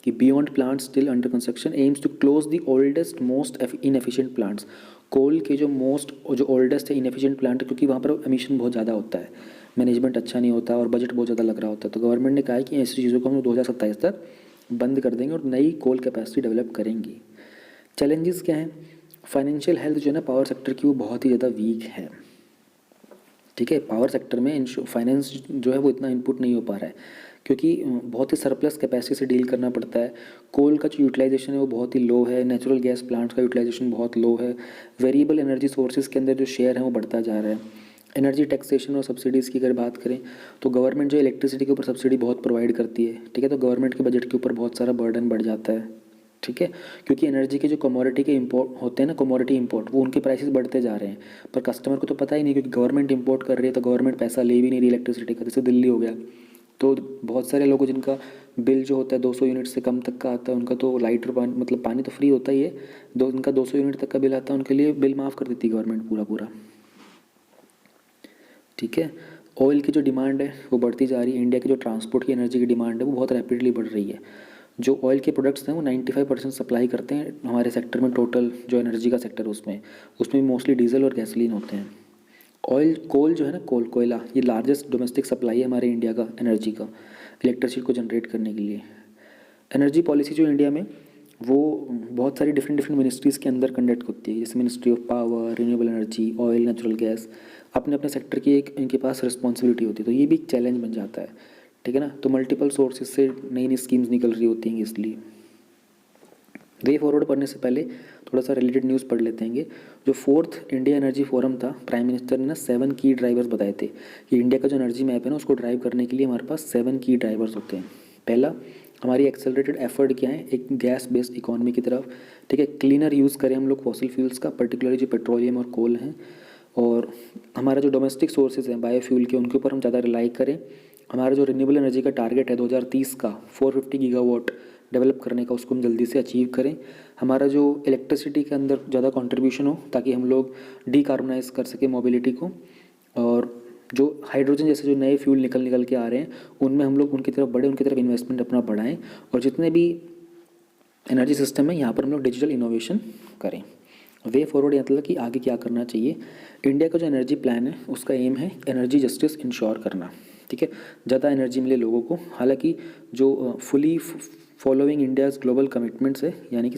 कि beyond plants still under construction aims to close the oldest most inefficient plants. Coal के जो ओल्डेस्ट है इनएफिशिएंट प्लांट, क्योंकि वहाँ पर एमिशन बहुत ज़्यादा होता है, मैनेजमेंट अच्छा नहीं होता और बजट बहुत ज़्यादा लग रहा होता है। तो गवर्नमेंट ने कहा है कि ऐसी चीज़ों को हम 2027 तक बंद कर देंगे और नई कोल कैपेसिटी डेवलप करेंगी। चैलेंजेस क्या हैं? फाइनेंशियल हेल्थ जो है ना पावर सेक्टर की, वो बहुत ही ज़्यादा वीक है, ठीक है। पावर सेक्टर में फाइनेंस जो है वो इतना इनपुट नहीं हो पा रहा है, क्योंकि बहुत ही सरप्लस कैपेसिटी से डील करना पड़ता है। कोल का जो यूटिलाइजेशन है वो बहुत ही लो है, नेचुरल गैस प्लांट्स का यूटिलाइजेशन बहुत लो है, वेरिएबल एनर्जी सोर्सेज के अंदर जो शेयर है वो बढ़ता जा रहा है। एनर्जी टैक्सेशन और सब्सिडीज़ की अगर बात करें तो गवर्नमेंट जो इलेक्ट्रिसिटी के ऊपर सब्सिडी बहुत प्रोवाइड करती है, ठीक है। तो गवर्नमेंट के बजट के ऊपर बहुत सारा बर्डन बढ़ जाता है, ठीक है, क्योंकि एनर्जी के जो कमोडिटी के इंपोर्ट होते हैं ना, कमोडिटी इंपोर्ट, वो उनके प्राइसेस बढ़ते जा रहे हैं, पर कस्टमर को तो पता ही नहीं, क्योंकि गवर्नमेंट इंपोर्ट कर रही है तो गवर्नमेंट पैसा ले भी नहीं रही इलेक्ट्रिसिटी का। जैसे दिल्ली हो गया, तो बहुत सारे लोगों जिनका बिल जो होता है 200 यूनिट से कम तक का आता है, उनका तो लाइटर पानी, मतलब पानी तो फ्री होता ही है, उनका 200 यूनिट तक का बिल आता है, उनके लिए बिल माफ़ कर देती है गवर्नमेंट पूरा, ठीक है। ऑयल की जो डिमांड है वो बढ़ती जा रही है। इंडिया की जो ट्रांसपोर्ट की एनर्जी की डिमांड है वो बहुत रैपिडली बढ़ रही है। जो ऑयल के प्रोडक्ट्स हैं वो 95% सप्लाई करते हैं हमारे सेक्टर में, टोटल जो एनर्जी का सेक्टर उसमें मोस्टली डीजल और गैसोलीन होते हैं। कोल जो है ना, कोयला, ये लार्जेस्ट डोमेस्टिक सप्लाई है हमारे इंडिया का एनर्जी का, इलेक्ट्रिसिटी को जनरेट करने के लिए। एनर्जी पॉलिसी जो इंडिया में वो बहुत सारी डिफरेंट मिनिस्ट्रीज़ के अंदर कंडक्ट होती है, जैसे ministry of power, renewable energy, oil, natural gas, अपने अपने सेक्टर की एक इनके पास रिस्पॉन्सिबिलिटी होती है। तो ये भी एक चैलेंज बन जाता है, ठीक है ना। तो मल्टीपल सोर्सेज से नई नई स्कीम्स निकल रही होती हैं, इसलिए वे फॉरवर्ड पढ़ने से पहले थोड़ा सा रिलेटेड न्यूज़ पढ़ लेते हैं। जो 4th इंडिया एनर्जी फोरम था, प्राइम मिनिस्टर ने ना 7 की ड्राइवर्स बताए थे कि इंडिया का जो एनर्जी मैप है ना, उसको ड्राइव करने के लिए हमारे पास 7 की ड्राइवर्स होते हैं। पहला, हमारी एक्सेलरेटेड एफर्ट क्या है, एक गैस बेस्ड इकोनॉमी की तरफ, ठीक है। क्लीनर यूज़ करें हम लोग फॉसिल फ्यूल्स का, पर्टिकुलरली जो पेट्रोलियम और कोल हैं, और हमारा जो डोमेस्टिक सोर्सेज हैं बायोफ्यूल के, उनके ऊपर हम ज़्यादा रिलाई करें। हमारा जो रिन्यूएबल एनर्जी का टारगेट है 2030 का 450 गीगावाट डेवलप करने का, उसको हम जल्दी से अचीव करें। हमारा जो इलेक्ट्रिसिटी के अंदर ज़्यादा कंट्रीब्यूशन हो, ताकि हम लोग डीकार्बोनाइज कर सकें मोबिलिटी को। और जो हाइड्रोजन जैसे जो नए फ्यूल निकल के आ रहे हैं, उनमें हम लोग उनकी तरफ बढ़े, उनकी तरफ इन्वेस्टमेंट अपना बढ़ाएं। और जितने भी एनर्जी सिस्टम है, यहाँ पर हम लोग डिजिटल इनोवेशन करें। वे फॉरवर्ड मतलब कि आगे क्या करना चाहिए। इंडिया का जो एनर्जी प्लान है, उसका एम है एनर्जी जस्टिस इंश्योर करना, ठीक है। ज़्यादा एनर्जी मिले लोगों को। हालांकि जो fully following India's global commitments है, यानी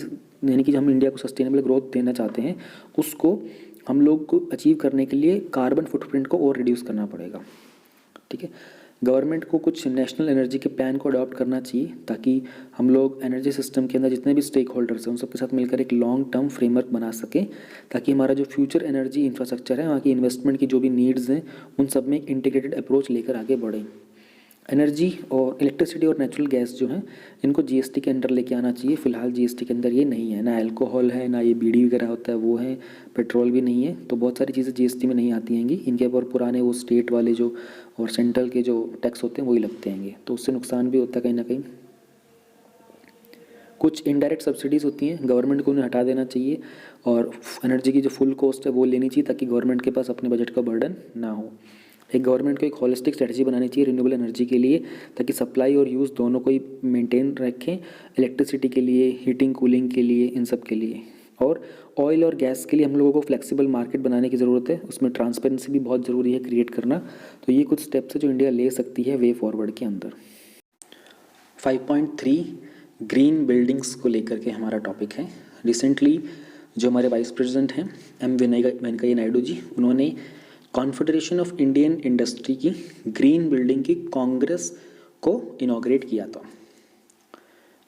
कि हम इंडिया को सस्टेनेबल ग्रोथ देना चाहते हैं, उसको हम लोग को अचीव करने के लिए कार्बन फुटप्रिंट को और रिड्यूस करना पड़ेगा, ठीक है। गवर्नमेंट को कुछ नेशनल एनर्जी के प्लान को अडॉप्ट करना चाहिए, ताकि हम लोग एनर्जी सिस्टम के अंदर जितने भी स्टेक होल्डर्स हैं, उन सबके साथ मिलकर एक लॉन्ग टर्म फ्रेमवर्क बना सकें, ताकि हमारा जो फ्यूचर एनर्जी इंफ्रास्ट्रक्चर है, वहाँ की इन्वेस्टमेंट की जो भी नीड्स हैं, उन सब में एक इंटीग्रेटेड अप्रोच लेकर आगे बढ़ें। एनर्जी और इलेक्ट्रिसिटी और नेचुरल गैस जो हैं, इनको जीएसटी के अंदर लेके आना चाहिए। फिलहाल जीएसटी के अंदर ये नहीं है, ना अल्कोहल है, ना ये बीड़ी वगैरह होता है वो है, पेट्रोल भी नहीं है। तो बहुत सारी चीज़ें जीएसटी में नहीं आती हैंगी। इनके ऊपर पुराने वो स्टेट वाले जो और सेंट्रल के जो टैक्स होते हैं वही लगते हैंगे, तो उससे नुकसान भी होता है कहीं ना कहीं। कुछ इनडायरेक्ट सब्सिडीज़ होती हैं, गवर्नमेंट को उन्हें हटा देना चाहिए, और एनर्जी की जो फुल कॉस्ट है वो लेनी चाहिए, ताकि गवर्नमेंट के पास अपने बजट का बर्डन ना हो। एक गवर्नमेंट को एक होलिस्टिक स्ट्रेटजी बनानी चाहिए रिन्यूएबल एनर्जी के लिए, ताकि सप्लाई और यूज़ दोनों को ही मेंटेन रखें, इलेक्ट्रिसिटी के लिए, हीटिंग कूलिंग के लिए, इन सब के लिए। और ऑयल और गैस के लिए हम लोगों को फ्लेक्सिबल मार्केट बनाने की ज़रूरत है, उसमें ट्रांसपेरेंसी भी बहुत ज़रूरी है क्रिएट करना। तो ये कुछ स्टेप्स है जो इंडिया ले सकती है वे फॉरवर्ड के अंदर। 5.3 ग्रीन बिल्डिंग्स को लेकर के हमारा टॉपिक है। रिसेंटली जो हमारे वाइस प्रेसिडेंट हैं एम वेंकैया नायडू जी, उन्होंने कॉन्फेडरेशन ऑफ इंडियन इंडस्ट्री की ग्रीन बिल्डिंग की कांग्रेस को इनॉग्रेट किया था।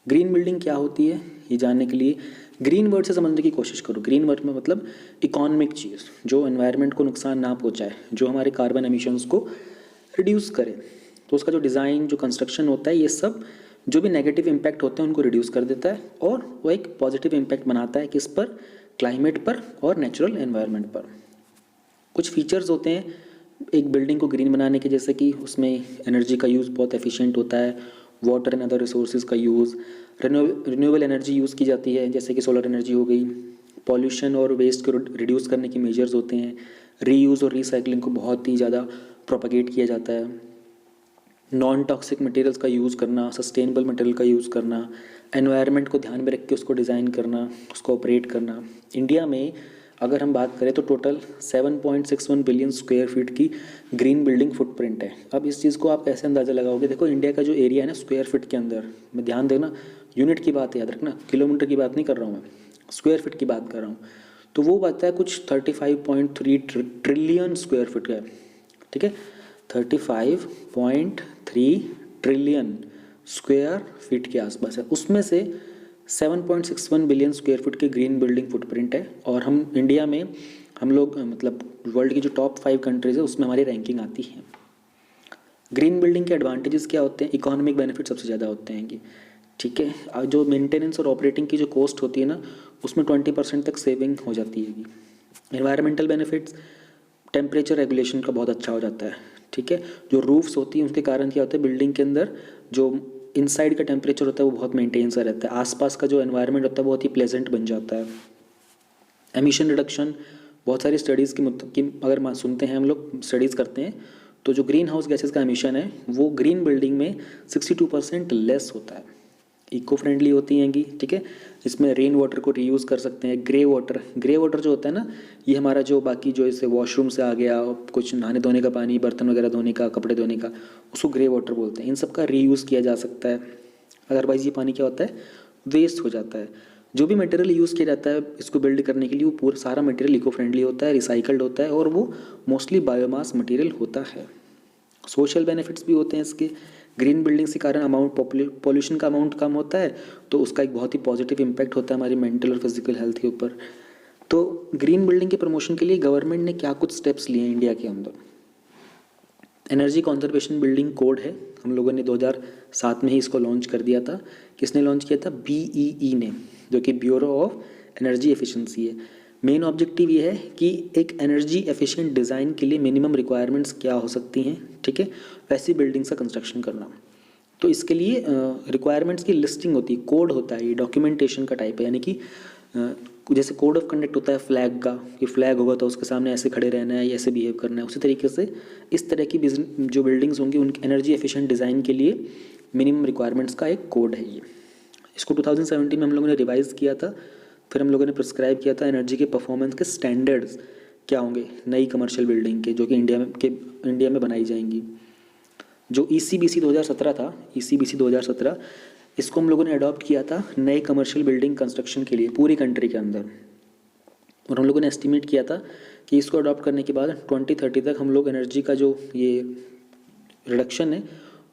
ग्रीन बिल्डिंग क्या होती है ये जानने के लिए ग्रीन वर्ड से समझने की कोशिश करो। ग्रीन वर्ड में मतलब इकोनॉमिक चीज़, जो एनवायरनमेंट को नुकसान ना पहुंचाए, जो हमारे कार्बन एमिशंस को रिड्यूस करे। तो उसका जो डिज़ाइन, जो कंस्ट्रक्शन होता है, ये सब जो भी नेगेटिव इम्पैक्ट होते हैं उनको रिड्यूस कर देता है, और वो एक पॉजिटिव इम्पैक्ट बनाता है किस पर, क्लाइमेट पर और नेचुरल एनवायरनमेंट पर। कुछ फीचर्स होते हैं एक बिल्डिंग को ग्रीन बनाने के, जैसे कि उसमें एनर्जी का यूज़ बहुत एफिशिएंट होता है, वाटर एंड अदर रिसोर्सेज का यूज़, रिन्यूएबल एनर्जी यूज़ की जाती है, जैसे कि सोलर एनर्जी हो गई। पॉल्यूशन और वेस्ट को रिड्यूस करने के मेजर्स होते हैं। रीयूज़ और रिसाइकलिंग को बहुत ही ज़्यादा प्रोपगेट किया जाता है। नॉन टॉक्सिक मटेरियल्स का यूज़ करना, सस्टेनेबल मटेरियल का यूज़ करना, एनवायरनमेंट को ध्यान में रख के उसको डिज़ाइन करना, उसको ऑपरेट करना। इंडिया में अगर हम बात करें तो टोटल 7.61 बिलियन स्क्वायर फीट की ग्रीन बिल्डिंग फुटप्रिंट है। अब इस चीज़ को आप कैसे अंदाज़ा लगाओगे, देखो इंडिया का जो एरिया है ना स्क्वायर फीट के अंदर, में ध्यान देना, यूनिट की बात याद रखना, किलोमीटर की बात नहीं कर रहा हूँ मैं, स्क्वायर फीट की बात कर रहा हूँ। तो वो बात है कुछ 35.3 ट्रिलियन स्क्वायर फीट का है, ठीक है। 35.3 ट्रिलियन स्क्वायर फीट के आसपास है। उसमें से 7.61 बिलियन स्क्वायर फीट की ग्रीन बिल्डिंग फुटप्रिंट है। और हम इंडिया में हम लोग मतलब वर्ल्ड की जो टॉप 5 कंट्रीज़ है उसमें हमारी रैंकिंग आती है। ग्रीन बिल्डिंग के एडवांटेजेस क्या होते हैं, इकोनॉमिक बेनिफिट सबसे ज़्यादा होते हैं, ठीक है। जो मेंटेनेंस और ऑपरेटिंग की जो कॉस्ट होती है ना, उसमें 20% तक सेविंग हो जाती है। एनवायरमेंटल बेनिफिट्स, टेम्परेचर रेगुलेशन का बहुत अच्छा हो जाता है, ठीक है। जो रूफ्स होती हैं उसके कारण क्या होता है, बिल्डिंग के अंदर जो इनसाइड का टेम्परेचर होता है वो बहुत मेंटेन सा रहता है, आसपास का जो एनवायरनमेंट होता है बहुत ही प्लेजेंट बन जाता है। एमिशन रिडक्शन, बहुत सारी स्टडीज़ की अगर सुनते हैं हम लोग, स्टडीज़ करते हैं, तो जो ग्रीन हाउस गैसेस का एमिशन है वो ग्रीन बिल्डिंग में 62% लेस होता है। इको फ्रेंडली होती हैंगी, ठीक है। इसमें रेन वाटर को रीयूज़ कर सकते हैं। ग्रे वाटर जो होता है ना, ये हमारा जो बाकी जो इसे वॉशरूम से आ गया, कुछ नहाने धोने का पानी, बर्तन वगैरह धोने का, कपड़े धोने का, उसको ग्रे वाटर बोलते हैं। इन सब का रीयूज़ किया जा सकता है। अदरवाइज़ ये पानी क्या होता है, वेस्ट हो जाता है। जो भी मटेरियल यूज़ किया जाता है इसको बिल्ड करने के लिए वो पूरा सारा मटेरियल इको फ्रेंडली होता है, रिसाइकल्ड होता है और वो मोस्टली बायोमास मटेरियल होता है। सोशल बेनिफिट्स भी होते हैं इसके। ग्रीन बिल्डिंग्स के कारण अमाउंट पॉल्यूशन का अमाउंट कम होता है, तो उसका एक बहुत ही पॉजिटिव इम्पैक्ट होता है हमारी मेंटल और फिजिकल हेल्थ के ऊपर। तो ग्रीन बिल्डिंग के प्रमोशन के लिए गवर्नमेंट ने क्या कुछ स्टेप्स लिए हैं इंडिया के अंदर। एनर्जी कंजर्वेशन बिल्डिंग कोड है, हम लोगों ने 2007 में ही इसको लॉन्च कर दिया था। किसने लॉन्च किया था? BEE ने, जो कि ब्यूरो ऑफ एनर्जी एफिशिएंसी है। मेन ऑब्जेक्टिव ये है कि एक एनर्जी एफिशिएंट डिज़ाइन के लिए मिनिमम रिक्वायरमेंट्स क्या हो सकती हैं, ठीक है, वैसी बिल्डिंग्स का कंस्ट्रक्शन करना। तो इसके लिए रिक्वायरमेंट्स की लिस्टिंग होती है, कोड होता है, ये डॉक्यूमेंटेशन का टाइप है। यानी कि जैसे कोड ऑफ कंडक्ट होता है फ्लैग का, कि फ्लैग होगा तो उसके सामने ऐसे खड़े रहना है, ऐसे बिहेव करना है, उसी तरीके से इस तरह की जो बिल्डिंग्स होंगी उनकी एनर्जी एफिशिएंट डिज़ाइन के लिए मिनिमम रिक्वायरमेंट्स का एक कोड है ये। इसको 2017 में हम लोगों ने रिवाइज़ किया था। फिर हम लोगों ने प्रिस्क्राइब किया था एनर्जी के परफॉर्मेंस के स्टैंडर्ड्स क्या होंगे नई कमर्शियल बिल्डिंग के, जो कि इंडिया में बनाई जाएंगी। जो ECBC 2017 था, ECBC 2017, इसको हम लोगों ने अडॉप्ट किया था नए कमर्शियल बिल्डिंग कंस्ट्रक्शन के लिए पूरी कंट्री के अंदर। और हम लोगों ने एस्टिमेट किया था कि इसको अडॉप्ट करने के बाद 2030 तक हम लोग एनर्जी का जो ये रिडक्शन है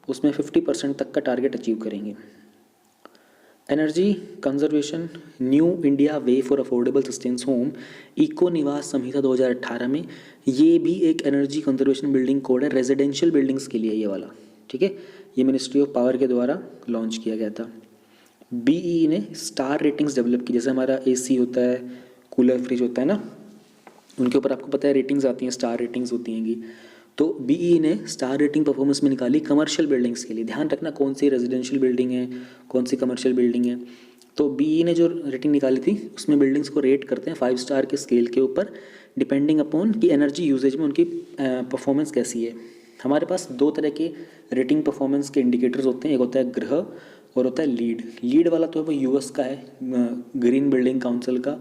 उसमें 50% तक का टारगेट अचीव करेंगे। Energy conservation new India way for affordable sustainable home eco Niwas Samhita 2018 में ये भी एक एनर्जी कंजर्वेशन बिल्डिंग कोड है रेजिडेंशियल बिल्डिंग्स के लिए, ये वाला, ठीक है। ये मिनिस्ट्री ऑफ पावर के द्वारा लॉन्च किया गया था। BEE ने स्टार रेटिंग्स डेवलप की, जैसे हमारा AC होता है, कूलर फ्रिज होता है ना, उनके ऊपर आपको पता है रेटिंग्स आती हैं, स्टार रेटिंग्स होती हैंगी। तो BEE ने स्टार रेटिंग परफॉर्मेंस में निकाली कमर्शियल बिल्डिंग्स के लिए। ध्यान रखना कौन सी रेजिडेंशियल बिल्डिंग है, कौन सी कमर्शियल बिल्डिंग है। तो BEE ने जो रेटिंग निकाली थी उसमें बिल्डिंग्स को रेट करते हैं 5 स्टार के स्केल के ऊपर, डिपेंडिंग अपॉन कि एनर्जी यूजेज में उनकी परफॉर्मेंस कैसी है। हमारे पास 2 तरह के रेटिंग परफॉर्मेंस के इंडिकेटर्स होते हैं, एक होता है ग्रह और होता है लीड। लीड वाला तो है वो US का है, ग्रीन बिल्डिंग काउंसिल का।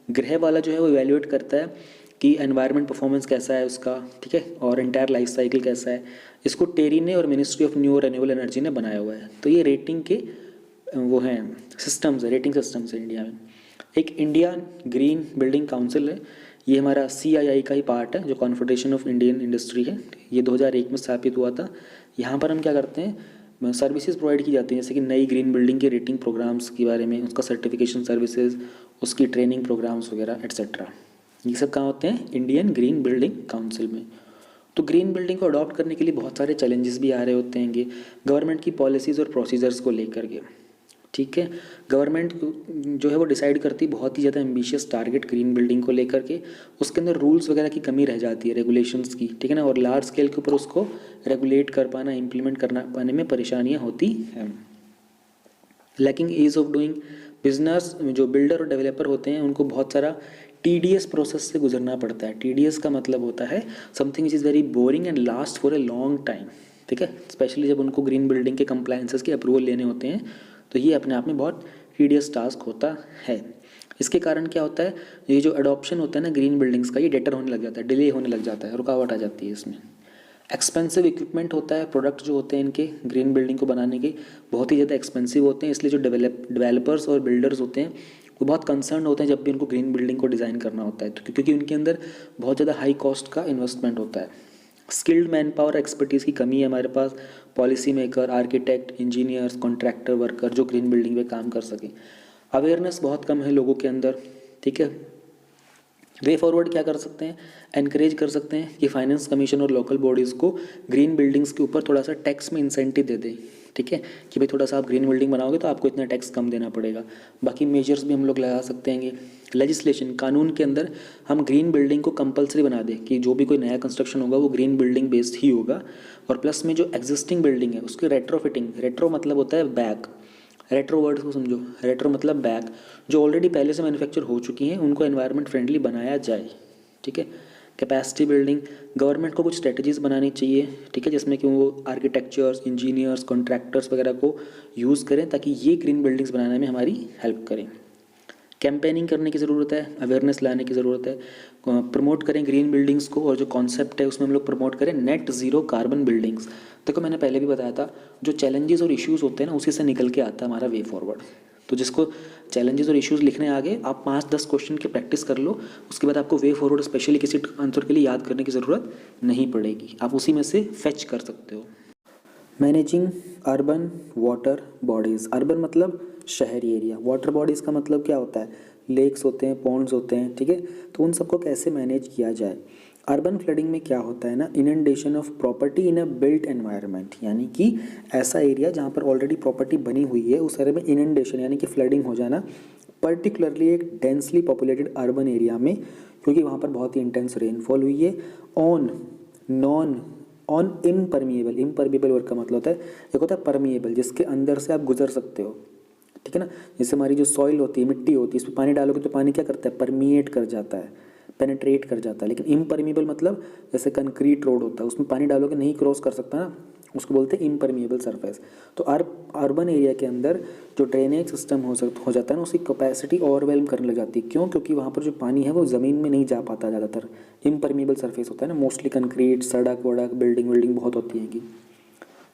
ग्रह वाला जो है वो इवेल्युएट करता है कि एनवायरनमेंट परफॉर्मेंस कैसा है उसका, ठीक है, और इंटायर लाइफ साइकिल कैसा है। इसको टेरी ने और मिनिस्ट्री ऑफ न्यू और रिन्यूएबल एनर्जी ने बनाया हुआ है। तो ये रेटिंग के वो हैं सिस्टम्स है, रेटिंग सिस्टम्स है इंडिया में। एक इंडिया ग्रीन बिल्डिंग काउंसिल है, ये हमारा CII का ही पार्ट है, जो कॉन्फेडरेशन ऑफ इंडियन इंडस्ट्री है। ये 2001 में स्थापित हुआ था। यहाँ पर हम क्या करते हैं, सर्विसेज प्रोवाइड की जाती हैं, जैसे कि नई ग्रीन बिल्डिंग के रेटिंग प्रोग्राम्स के बारे में, उसका सर्टिफिकेशन सर्विसेज, उसकी ट्रेनिंग प्रोग्राम्स वगैरह एट्सेट्रा। ये सब कहाँ होते हैं? इंडियन ग्रीन बिल्डिंग काउंसिल में। तो ग्रीन बिल्डिंग को अडॉप्ट करने के लिए बहुत सारे चैलेंजेस भी आ रहे होते हैं गवर्नमेंट की पॉलिसीज़ और प्रोसीजर्स को लेकर के, ठीक है। गवर्नमेंट जो है वो डिसाइड करती है बहुत ही ज़्यादा एम्बिशियस टारगेट ग्रीन बिल्डिंग को लेकर के, उसके अंदर रूल्स वगैरह की कमी रह जाती है, रेगुलेशंस की, ठीक है ना, और लार्ज स्केल के ऊपर उसको रेगुलेट कर पाना, इम्प्लीमेंट करना पाने में परेशानियाँ होती हैं। Lacking ease of doing business, जो बिल्डर और डेवलपर होते हैं उनको बहुत सारा TDS प्रोसेस से गुजरना पड़ता है। TDS का मतलब होता है something which is very boring and last for a long time, ठीक है। स्पेशली जब उनको ग्रीन बिल्डिंग के कंप्लायंसेस के अप्रूवल लेने होते हैं तो ये अपने आप में बहुत TDS टास्क होता है। इसके कारण क्या होता है, ये जो अडॉप्शन होता है ना ग्रीन बिल्डिंग्स का, ये डेटर होने लग जाता है, डिले होने लग जाता है, रुकावट आ जाती है इसमें। एक्सपेंसिव इक्विपमेंट होता है, प्रोडक्ट जो होते हैं इनके ग्रीन बिल्डिंग को बनाने के बहुत ही ज़्यादा एक्सपेंसिव होते हैं, इसलिए जो डेवलपर्स और बिल्डर्स होते हैं वो बहुत कंसर्न होते हैं जब भी उनको ग्रीन बिल्डिंग को डिज़ाइन करना होता है, तो क्योंकि उनके अंदर बहुत ज़्यादा हाई कॉस्ट का इन्वेस्टमेंट होता है। स्किल्ड मैन पावर एक्सपर्टीज़ की कमी है हमारे पास, policy maker, architect, engineers, contractor, worker जो ग्रीन बिल्डिंग पे काम कर सकें। अवेयरनेस बहुत कम है लोगों के अंदर, ठीक है। वे फॉरवर्ड क्या कर सकते हैं, एनकरेज कर सकते हैं कि फाइनेंस कमीशन और लोकल बॉडीज़ को ग्रीन बिल्डिंग्स के ऊपर थोड़ा सा टैक्स में इंसेंटिव दे दें, ठीक है, कि भाई थोड़ा सा आप ग्रीन बिल्डिंग बनाओगे तो आपको इतना टैक्स कम देना पड़ेगा। बाकी मेजर्स भी हम लोग लगा सकते हैं। लेजिस्लेशन, कानून के अंदर हम ग्रीन बिल्डिंग को कंपलसरी बना दें कि जो भी कोई नया कंस्ट्रक्शन होगा वो ग्रीन बिल्डिंग बेस्ड ही होगा। और प्लस में जो एग्जिस्टिंग बिल्डिंग है उसकी रेट्रोफिटिंग, रेट्रो मतलब होता है बैक, रेट्रो वर्ड को समझो, रेट्रो मतलब बैक, जो ऑलरेडी पहले से मैन्युफैक्चर हो चुकी हैं उनको एनवायरनमेंट फ्रेंडली बनाया जाए, ठीक है। कैपेसिटी बिल्डिंग, गवर्नमेंट को कुछ स्ट्रेटजीज़ बनानी चाहिए, ठीक है, जिसमें कि वो आर्किटेक्चर्स, इंजीनियर्स, कॉन्ट्रैक्टर्स वगैरह को यूज़ करें ताकि ये ग्रीन बिल्डिंग्स बनाने में हमारी हेल्प करें। कैंपेनिंग करने की ज़रूरत है, अवेयरनेस लाने की ज़रूरत है, प्रमोट करें ग्रीन बिल्डिंग्स को, और जो कॉन्सेप्ट है उसमें हम लोग प्रमोट करें नेट ज़ीरो कार्बन बिल्डिंग्स। देखो मैंने पहले भी बताया था जो चैलेंजेस और इश्यूज़ होते हैं ना उसी से निकल के आता है हमारा वे फॉरवर्ड, तो जिसको चैलेंजेस और इश्यूज लिखने आगे, आप 5-10 क्वेश्चन की प्रैक्टिस कर लो, उसके बाद आपको वे फॉरवर्ड स्पेशली किसी आंसर के लिए याद करने की ज़रूरत नहीं पड़ेगी, आप उसी में से फेच कर सकते हो। Managing urban water bodies. Urban मतलब शहरी एरिया, वाटर बॉडीज़ का मतलब क्या होता है, लेक्स होते हैं, पॉन्ड्स होते हैं, ठीक है। तो उन सबको कैसे मैनेज किया जाए। अर्बन फ्लडिंग में क्या होता है ना, inundation of property in a built environment, यानी कि ऐसा एरिया जहाँ पर ऑलरेडी प्रॉपर्टी बनी हुई है उस एरिया में इनंडेशन यानी कि फ्लडिंग हो जाना, पर्टिकुलरली एक डेंसली पॉपुलेटेड अर्बन एरिया में, क्योंकि वहाँ पर बहुत ही इंटेंस रेनफॉल हुई है। ऑन इम्परमिएबल, इम्परमिएबल वर्ड का मतलब होता है, एक होता है परमिएबल जिसके अंदर से आप गुजर सकते हो, ठीक है ना। जैसे हमारी जो सॉइल होती है, मिट्टी होती है, इसमें पानी डालोगे तो पानी क्या करता है, परमिएट कर जाता है, पेनेट्रेट कर जाता है। लेकिन इम्परमिएबल मतलब जैसे कंक्रीट रोड होता है, उसमें पानी डालोगे नहीं क्रॉस कर सकता ना, उसको बोलते हैं इम्परमिएबल सरफेस। तो अर्बन एरिया के अंदर जो ड्रेनेज सिस्टम हो जाता है ना, उसकी कैपेसिटी ओवरवेल्म करने लग जाती है। क्यों? क्योंकि वहाँ पर जो पानी है वो ज़मीन में नहीं जा पाता ज़्यादातर, इम्परमिएबल सरफेस होता है ना, मोस्टली कंक्रीट, सड़क वड़क, बिल्डिंग बहुत होती है।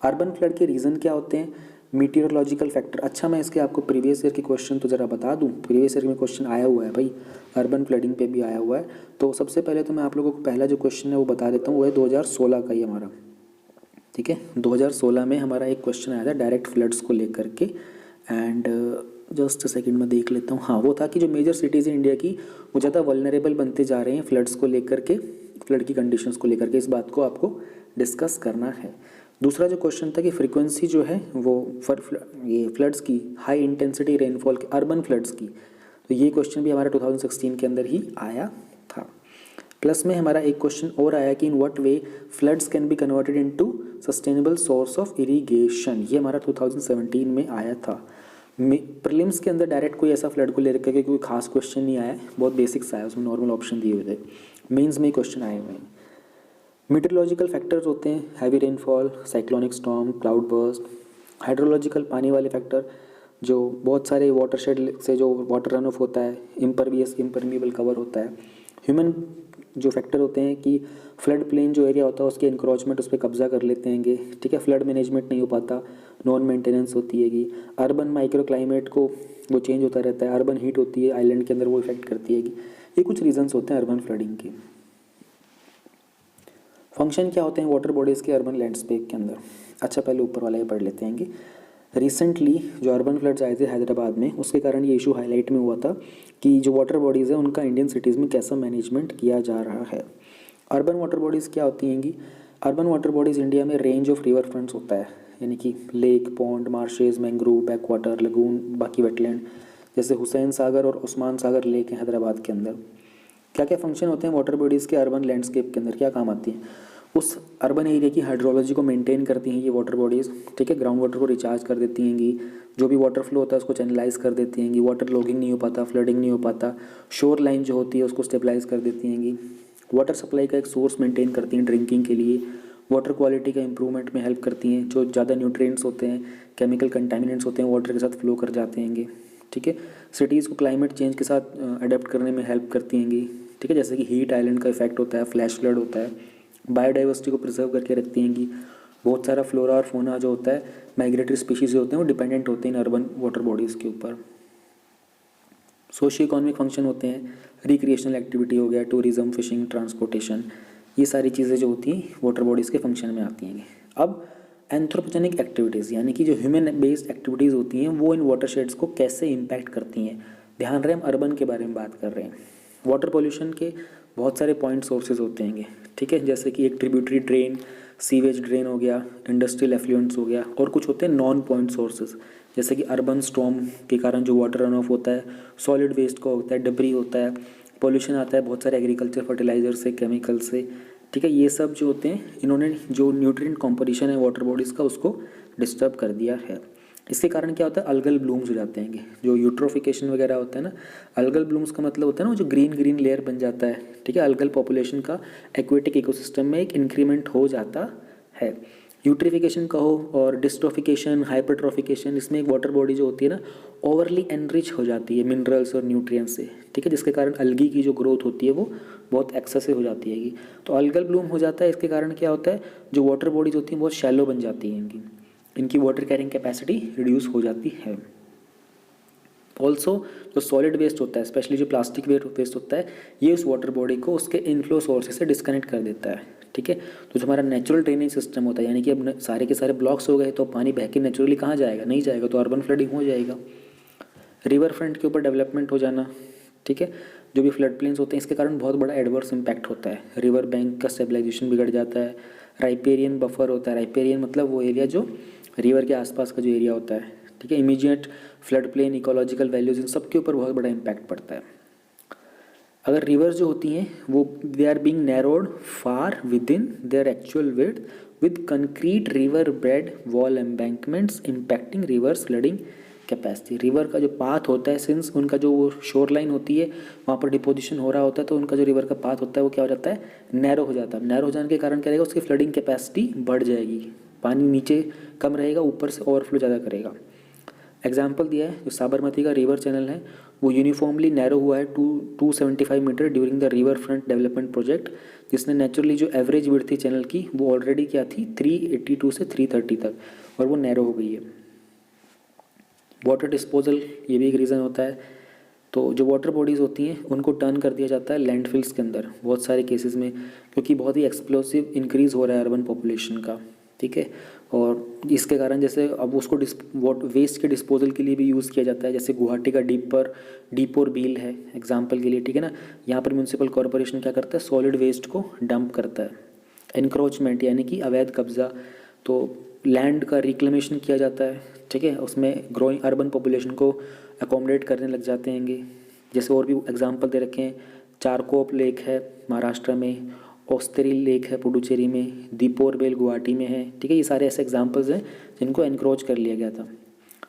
अर्बन फ्लड के रीज़न क्या होते हैं, मीटियोरोलॉजिकल फैक्टर। अच्छा, मैं इसके आपको प्रीवियस ईयर के क्वेश्चन तो ज़रा बता दूं, प्रीवियस ईयर में क्वेश्चन आया हुआ है भाई, अर्बन फ्लडिंग पे भी आया हुआ है। तो सबसे पहले तो मैं आप लोगों को पहला जो क्वेश्चन है वो बता देता हूँ, वो है 2016 का ही हमारा, ठीक है। 2016 में हमारा एक क्वेश्चन आया था डायरेक्ट फ्लड्स को लेकर के, एंड जस्ट सेकंड में देख लेता हूँ। हाँ, वो था कि जो मेजर सिटीज़ हैं इंडिया की वो ज़्यादा वल्नरेबल बनते जा रहे हैं फ्लड्स को लेकर के, फ्लड की कंडीशंस को लेकर के, इस बात को आपको डिस्कस करना है। दूसरा जो क्वेश्चन था कि फ्रीक्वेंसी जो है वो ये फ्लड्स की, हाई इंटेंसिटी रेनफॉल के अर्बन फ्लड्स की, तो ये क्वेश्चन भी हमारा 2016 के अंदर ही आया था। प्लस में हमारा एक क्वेश्चन और आया कि in what way floods can be converted into sustainable source of irrigation, ये हमारा 2017 में आया था। प्रीलिम्स के अंदर डायरेक्ट कोई ऐसा फ्लड को लेकर के कोई खास क्वेश्चन नहीं आया, बहुत बेसिक्स आया, उसमें नॉर्मल ऑप्शन दिए हुए थे। मेंस में क्वेश्चन आए हुए हैं। मीटरोलॉजिकल फैक्टर्स होते हैं, heavy rainfall, cyclonic storm, cloud burst. Hydrological, पानी वाले फैक्टर, जो बहुत सारे वाटरशेड से जो वाटर रन ऑफ होता है, इम्परमिएबल कवर होता है। ह्यूमन जो फैक्टर होते हैं कि फ्लड प्लेन जो एरिया होता है उसके इंक्रोचमेंट उस पर कब्जा कर लेते हैं, ठीक है, फ्लड मैनेजमेंट नहीं हो पाता, नॉन मेंटेनेंस होती है। अर्बन माइक्रो क्लाइमेट को वो चेंज होता रहता है, अर्बन हीट होती है आइलैंड के अंदर, वो इफेक्ट करती है। ये कुछ रीजंस होते हैं अर्बन फ्लडिंग के। फंक्शन क्या होते हैं वाटर बॉडीज़ के अर्बन लैंडस्केप के अंदर। अच्छा, पहले ऊपर वाला ये पढ़ लेते हैं कि रिसेंटली जो अर्बन फ्लड्स आए थे हैदराबाद में, उसके कारण ये इशू हाईलाइट में हुआ था कि जो वाटर बॉडीज़ है उनका इंडियन सिटीज़ में कैसा मैनेजमेंट किया जा रहा है। अर्बन वाटर बॉडीज़ क्या होती हैं कि अर्बन वाटर बॉडीज़ इंडिया में रेंज ऑफ रिवर फ्रंट्स होता है, यानी कि lake, pond, marshes, mangrove, back water, lagoon, बाकी वेटलैंड, जैसे हुसैन सागर और उस्मान सागर लेक है हैदराबाद के अंदर। क्या क्या फंक्शन होते हैं वाटर बॉडीज़ के अर्बन लैंडस्केप के अंदर, क्या काम आती हैं, उस अर्बन एरिया की हाइड्रोलॉजी को मेंटेन करती हैं ये वाटर बॉडीज़, ठीक है। ग्राउंड वाटर को रिचार्ज कर देती हैं, जो भी वाटर फ्लो होता है उसको चैनलाइज कर देती हैं, वाटर लॉगिंग नहीं हो पाता, फ्लडिंग नहीं हो पाता, शोर लाइन जो होती है उसको स्टेबलाइज कर देती हैं, वाटर सप्लाई का एक सोर्स मेंटेन करती हैं ड्रिंकिंग के लिए, वाटर क्वालिटी का इंप्रूवमेंट में हेल्प करती हैं, जो ज़्यादा न्यूट्रिएंट्स होते हैं, केमिकल कंटामिनेंट्स होते हैं वाटर के साथ फ्लो कर जाते हैं, ठीक है। सिटीज़ को क्लाइमेट चेंज के साथ अडेप्ट करने में हेल्प करती हैं, ठीक है, जैसे कि हीट आइलैंड का इफेक्ट होता है, फ्लैश फ्लड होता है, बायोडाइवर्सिटी को प्रिजर्व करके रखती हैं। बहुत सारा फ्लोरा और फोना जो होता है, माइग्रेटरी स्पीशीज़ जो होते हैं वो डिपेंडेंट होते हैं अर्बन वाटर बॉडीज़ के ऊपर। सोशियो इकोनॉमिक फंक्शन होते हैं, रिक्रिएशनल एक्टिविटी हो गया, टूरिज्म, फिशिंग, ट्रांसपोर्टेशन, ये सारी चीज़ें जो होती हैं वाटर बॉडीज़ के फंक्शन में आती हैं। अब एंथ्रोपोजेनिक एक्टिविटीज़, यानी कि जो ह्यूमन बेस्ड एक्टिविटीज़ होती हैं वो इन वाटरशेड्स को कैसे इम्पैक्ट करती हैं। ध्यान रहे हम अर्बन के बारे में बात कर रहे हैं। वाटर पोल्यूशन के बहुत सारे पॉइंट सोर्सेज होते हैं, ठीक है, जैसे कि एक ट्रिब्यूटरी ड्रेन, सीवेज ड्रेन हो गया, इंडस्ट्रियल एफ्लुएंट्स हो गया, और कुछ होते हैं नॉन पॉइंट सोर्सेज, जैसे कि अर्बन स्टॉर्म के कारण जो वाटर रन ऑफ होता है, सॉलिड वेस्ट का होता है, डब्री होता है, पोल्यूशन आता है बहुत सारे एग्रीकल्चर फर्टिलाइजर से, केमिकल से, ठीक है। ये सब जो होते हैं इन्होंने जो न्यूट्रिएंट कॉम्पोजिशन है वाटर बॉडीज़ का उसको डिस्टर्ब कर दिया है। इसके कारण क्या होता है, अलगल ब्लूम्स हो जाते हैं, जो यूट्रोफिकेशन वगैरह होता है ना। अलगल ब्लूम्स का मतलब होता है ना वो जो ग्रीन लेयर बन जाता है, ठीक है। अलगल पॉपुलेशन का एक्वेटिक इकोसिस्टम में एक इंक्रीमेंट हो जाता है। यूट्रिफिकेशन कहो और डिस्ट्रोफिकेशन, हाइपरट्रोफिकेशन, इसमें एक वाटर बॉडी जो होती है ना ओवरली एनरिच हो जाती है मिनरल्स और न्यूट्रिएंट्स से, ठीक है, जिसके कारण अलगी की जो ग्रोथ होती है वो बहुत एक्सेसिव हो जाती है। तो अलगल ब्लूम हो जाता है, इसके कारण क्या होता है जो वाटर बॉडीज होती हैं बहुत शैलो बन जाती हैं, इनकी वाटर कैरिंग कैपेसिटी रिड्यूस हो जाती है। ऑल्सो जो सॉलिड वेस्ट होता है, स्पेशली जो प्लास्टिक वेस्ट होता है, ये उस वाटर बॉडी को उसके इनफ्लो सोर्सेज से डिस्कनेक्ट कर देता है, ठीक है। तो जो हमारा नेचुरल ड्रेनेज सिस्टम होता है, यानी कि अब सारे के सारे ब्लॉक्स हो गए तो पानी बह के नेचुरली कहाँ जाएगा, नहीं जाएगा, तो अर्बन फ्लडिंग हो जाएगा। रिवर फ्रंट के ऊपर डेवलपमेंट हो जाना, ठीक है, जो भी फ्लड प्लेन्स होते हैं इसके कारण बहुत बड़ा एडवर्स इम्पैक्ट होता है। रिवर बैंक का स्टेबलाइजेशन बिगड़ जाता है। राइपेरियन बफर होता है, राइपेरियन मतलब वो एरिया जो रिवर के आसपास का जो एरिया होता है, ठीक है। Immediate flood plain, ecological values, इन सब के ऊपर बहुत बड़ा इम्पैक्ट पड़ता है। अगर रिवर्स जो होती हैं वो they are being narrowed far within their actual width with concrete river bed wall embankments impacting river's flooding capacity. River का जो पाथ होता है, सिंस उनका जो वो शोर लाइन होती है वहाँ पर डिपोजिशन हो रहा होता है, तो उनका जो रिवर का पाथ होता है वो क्या हो जाता है, नैरो हो जाता है। नैरो हो जाने के कारण क्या रहेगा, उसकी फ्लडिंग कैपेसिटी बढ़ जाएगी, पानी नीचे कम रहेगा, ऊपर से ओवरफ्लो ज़्यादा करेगा। एग्जाम्पल दिया है, जो साबरमती का रिवर चैनल है वो यूनिफॉर्मली नैरो हुआ है 275 meter during the river front development project, जिसने नेचुरली जो एवरेज विड्थ थी चैनल की वो ऑलरेडी क्या थी 382 से 330 तक, और वो नैरो हो गई है। वाटर डिस्पोजल ये भी एक रीज़न होता है। तो जो वाटर बॉडीज़ होती हैं उनको टर्न कर दिया जाता है लैंडफिल्स के अंदर बहुत सारे केसेस में, क्योंकि बहुत ही एक्सप्लोसिव इंक्रीज़ हो रहा है अर्बन पॉपुलेशन का, ठीक है। और इसके कारण जैसे अब उसको वेस्ट के डिस्पोजल के लिए भी यूज़ किया जाता है, जैसे गुवाहाटी का डीपोर बील है एग्जाम्पल के लिए, ठीक है ना। यहाँ पर म्यूनसिपल कॉरपोरेशन क्या करता है, सॉलिड वेस्ट को डंप करता है। एनक्रोचमेंट यानी कि अवैध कब्जा, तो लैंड का रिक्लेमेशन किया जाता है, ठीक है, उसमें ग्रोइंग अर्बन पॉपुलेशन को अकोमोडेट करने लग जाते हैं। जैसे और भी एग्जांपल दे रखे हैं, चारकोप लेक है महाराष्ट्र में, ओस्तेरी लेक है पुडुचेरी में, दीपोर बेल गुवाहाटी में है, ठीक है। ये सारे ऐसे एग्जांपल्स हैं जिनको एनक्रोच कर लिया गया था।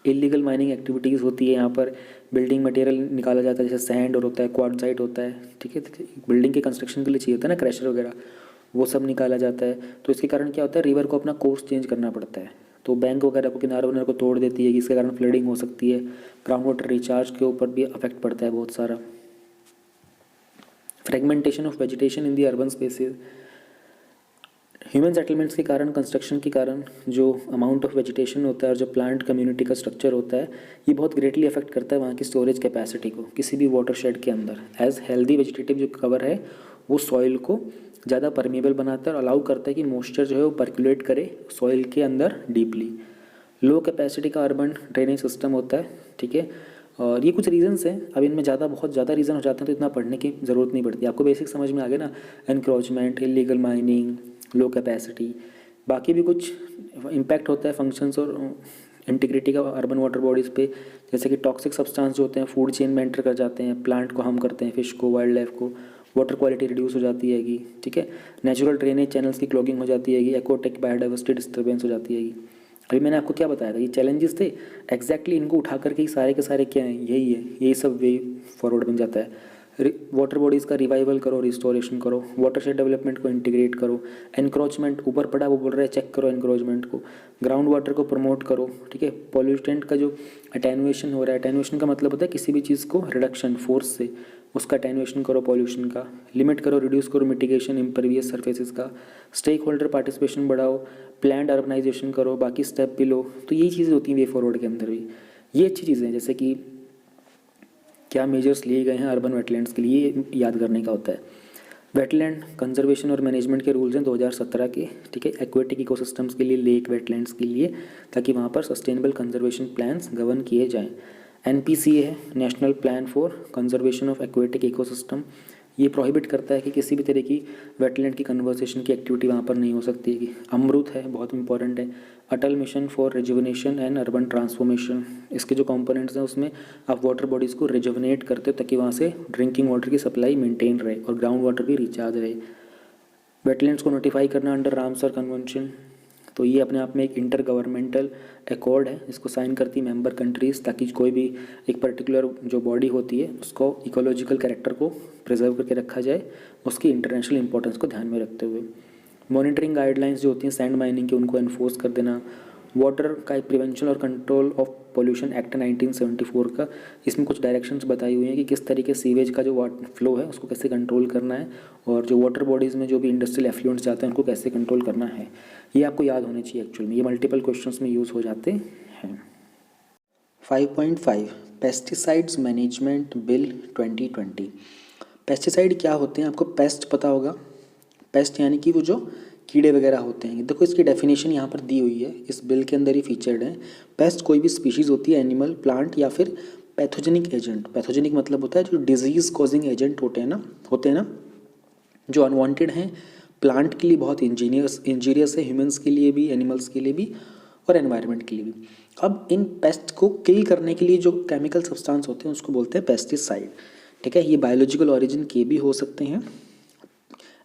इलीगल माइनिंग एक्टिविटीज़ होती है, यहाँ पर बिल्डिंग मटेरियल निकाला जाता है, जैसे सैंड और होता है, क्वार्टजाइट होता है, ठीक है। बिल्डिंग के कंस्ट्रक्शन के लिए चाहिए होता है ना क्रैशर वगैरह, वो सब निकाला जाता है। तो इसके कारण क्या होता है, रिवर को अपना कोर्स चेंज करना पड़ता है, तो बैंक वगैरह को किनारे वनारे को तोड़ देती है, जिसके कारण फ्लडिंग हो सकती है। ग्राउंड वाटर रिचार्ज के ऊपर भी अफेक्ट पड़ता है बहुत सारा। Fragmentation of vegetation in the urban spaces, human settlements के कारण, कंस्ट्रक्शन के कारण जो अमाउंट ऑफ वेजिटेशन होता है और जो प्लांट कम्युनिटी का स्ट्रक्चर होता है, ये बहुत ग्रेटली अफेक्ट करता है वहाँ की स्टोरेज कैपेसिटी को किसी भी वाटर शेड के अंदर। एज हेल्दी वेजिटेटिव जो कवर है वो सॉइल को ज़्यादा परमेबल बनाता है और अलाउ करता है कि मॉइस्चर जो है वो पर्कुलेट करे सॉइल के अंदर डीपली। लो कैपेसिटी का अर्बन ड्रेनेज सिस्टम होता है, ठीक है। और ये कुछ रीजंस हैं, अब इनमें बहुत ज़्यादा रीज़न हो जाते हैं तो इतना पढ़ने की ज़रूरत नहीं पड़ती, आपको बेसिक समझ में आ गया ना। एनक्रोचमेंट, इलीगल माइनिंग, लो कैपेसिटी, बाकी भी कुछ इम्पैक्ट होता है फंक्शंस और इंटीग्रिटी का अर्बन वाटर बॉडीज़ पे, जैसे कि टॉक्सिक सब्सटेंस जो होते हैं फूड चेन में एंटर कर जाते हैं, प्लांट को हार्म करते हैं, फिश को, वाइल्ड लाइफ को, वाटर क्वालिटी रिड्यूस हो जाती हैगी, ठीक है। नेचुरल ड्रेनेज चैनल्स की क्लॉगिंग हो जाती हैगी, एक्वाटिक बायोडाइवर्सिटी डिस्टर्बेंस हो जाती हैगी। अभी मैंने आपको क्या बताया था, ये चैलेंजेस थे, एग्जैक्टली इनको उठा करके ही सारे के सारे क्या हैं, यही है, यही सब वे फॉरवर्ड बन जाता है। वाटर बॉडीज़ का रिवाइवल करो, रिस्टोरेशन करो, वाटरशेड डेवलपमेंट को इंटीग्रेट करो, एनक्रोचमेंट ऊपर पड़ा वो बोल रहा है चेक करो एनक्रोचमेंट को, ग्राउंड वाटर को प्रमोट करो, ठीक है। पॉल्यूटेंट का जो अटेनुएशन हो रहा है, अटेनुएशन का मतलब होता है किसी भी चीज़ को रिडक्शन फोर्स से, उसका अटेनुएशन करो पॉल्यूशन का, लिमिट करो, रिड्यूस करो मिटिगेशन इम्परवियस सर्फेसिस का, स्टेक होल्डर पार्टिसिपेशन बढ़ाओ, प्लान्ड अर्बनाइजेशन करो, बाकी स्टेप भी लो। तो यही चीज़ें होती हैं वे फॉरवर्ड के अंदर भी, ये अच्छी चीज़ें हैं। जैसे कि क्या मेजर्स लिए गए हैं अर्बन वेटलैंड्स के लिए, याद करने का होता है। वेटलैंड कंजर्वेशन और मैनेजमेंट के रूल्स हैं 2017 के, ठीक है, एक्वेटिक इकोसिस्टम्स के लिए, लेक वेटलैंड्स के लिए, ताकि वहाँ पर सस्टेनेबल कंजर्वेशन प्लान्स गवर्न किए जाएँ। NPCA है, national plan for conservation of aquatic ecosystem, ये प्रोहिबिट करता है कि किसी भी तरह की वेटलैंड की कन्वर्सेशन की एक्टिविटी वहाँ पर नहीं हो सकती है। अमृत है, बहुत इंपॉर्टेंट है, Atal mission for rejuvenation and urban transformation, इसके जो कंपोनेंट्स हैं उसमें आप वाटर बॉडीज़ को रिजुवनेट करते हो ताकि वहाँ से ड्रिंकिंग वाटर की सप्लाई मेंटेन रहे और ग्राउंड वाटर भी रिचार्ज रहे। वेटलैंड्स को नोटिफाई करना अंडर रामसर कन्वेंशन, तो ये अपने आप में एक इंटर गवर्नमेंटल एकॉर्ड है, इसको साइन करती मेंबर कंट्रीज़, ताकि कोई भी एक पर्टिकुलर जो बॉडी होती है उसको इकोलॉजिकल कैरेक्टर को प्रिजर्व करके रखा जाए, उसकी इंटरनेशनल इंपॉर्टेंस को ध्यान में रखते हुए। मॉनिटरिंग गाइडलाइंस जो होती हैं सैंड माइनिंग की, उनको एनफोर्स कर देना। वाटर का एक प्रिवेंशन और कंट्रोल ऑफ पोल्यूशन एक्ट 1974 का, इसमें कुछ डायरेक्शंस बताई हुई हैं कि किस तरीके सीवेज का जो वाटर फ्लो है उसको कैसे कंट्रोल करना है, और जो वाटर बॉडीज़ में जो भी इंडस्ट्रियल एफ्लुएंट्स जाते हैं उनको कैसे कंट्रोल करना है। ये आपको याद होने चाहिए एक्चुअल में, ये मल्टीपल क्वेश्चंस में यूज़ हो जाते हैं। 5.5 पेस्टिसाइड्स मैनेजमेंट बिल 2020। पेस्टिसाइड क्या होते हैं, आपको पेस्ट पता होगा। पेस्ट यानी कि वो जो कीड़े वगैरह होते हैं। देखो इसकी डेफिनेशन यहाँ पर दी हुई है, इस बिल के अंदर ही फीचर्ड है। पेस्ट कोई भी स्पीशीज़ होती है, एनिमल, प्लांट या फिर पैथोजेनिक एजेंट। पैथोजेनिक मतलब होता है जो डिजीज़ कॉजिंग एजेंट होते हैं ना, जो अनवांटेड हैं, प्लांट के लिए बहुत इंजीरियस है, ह्यूमंस के लिए भी, एनिमल्स के लिए भी और एनवायरनमेंट के लिए भी। अब इन पेस्ट को किल करने के लिए जो केमिकल सब्सटेंस होते हैं उसको बोलते हैं पेस्टिसाइड। ठीक है, ये बायोलॉजिकल ऑरिजिन के भी हो सकते हैं,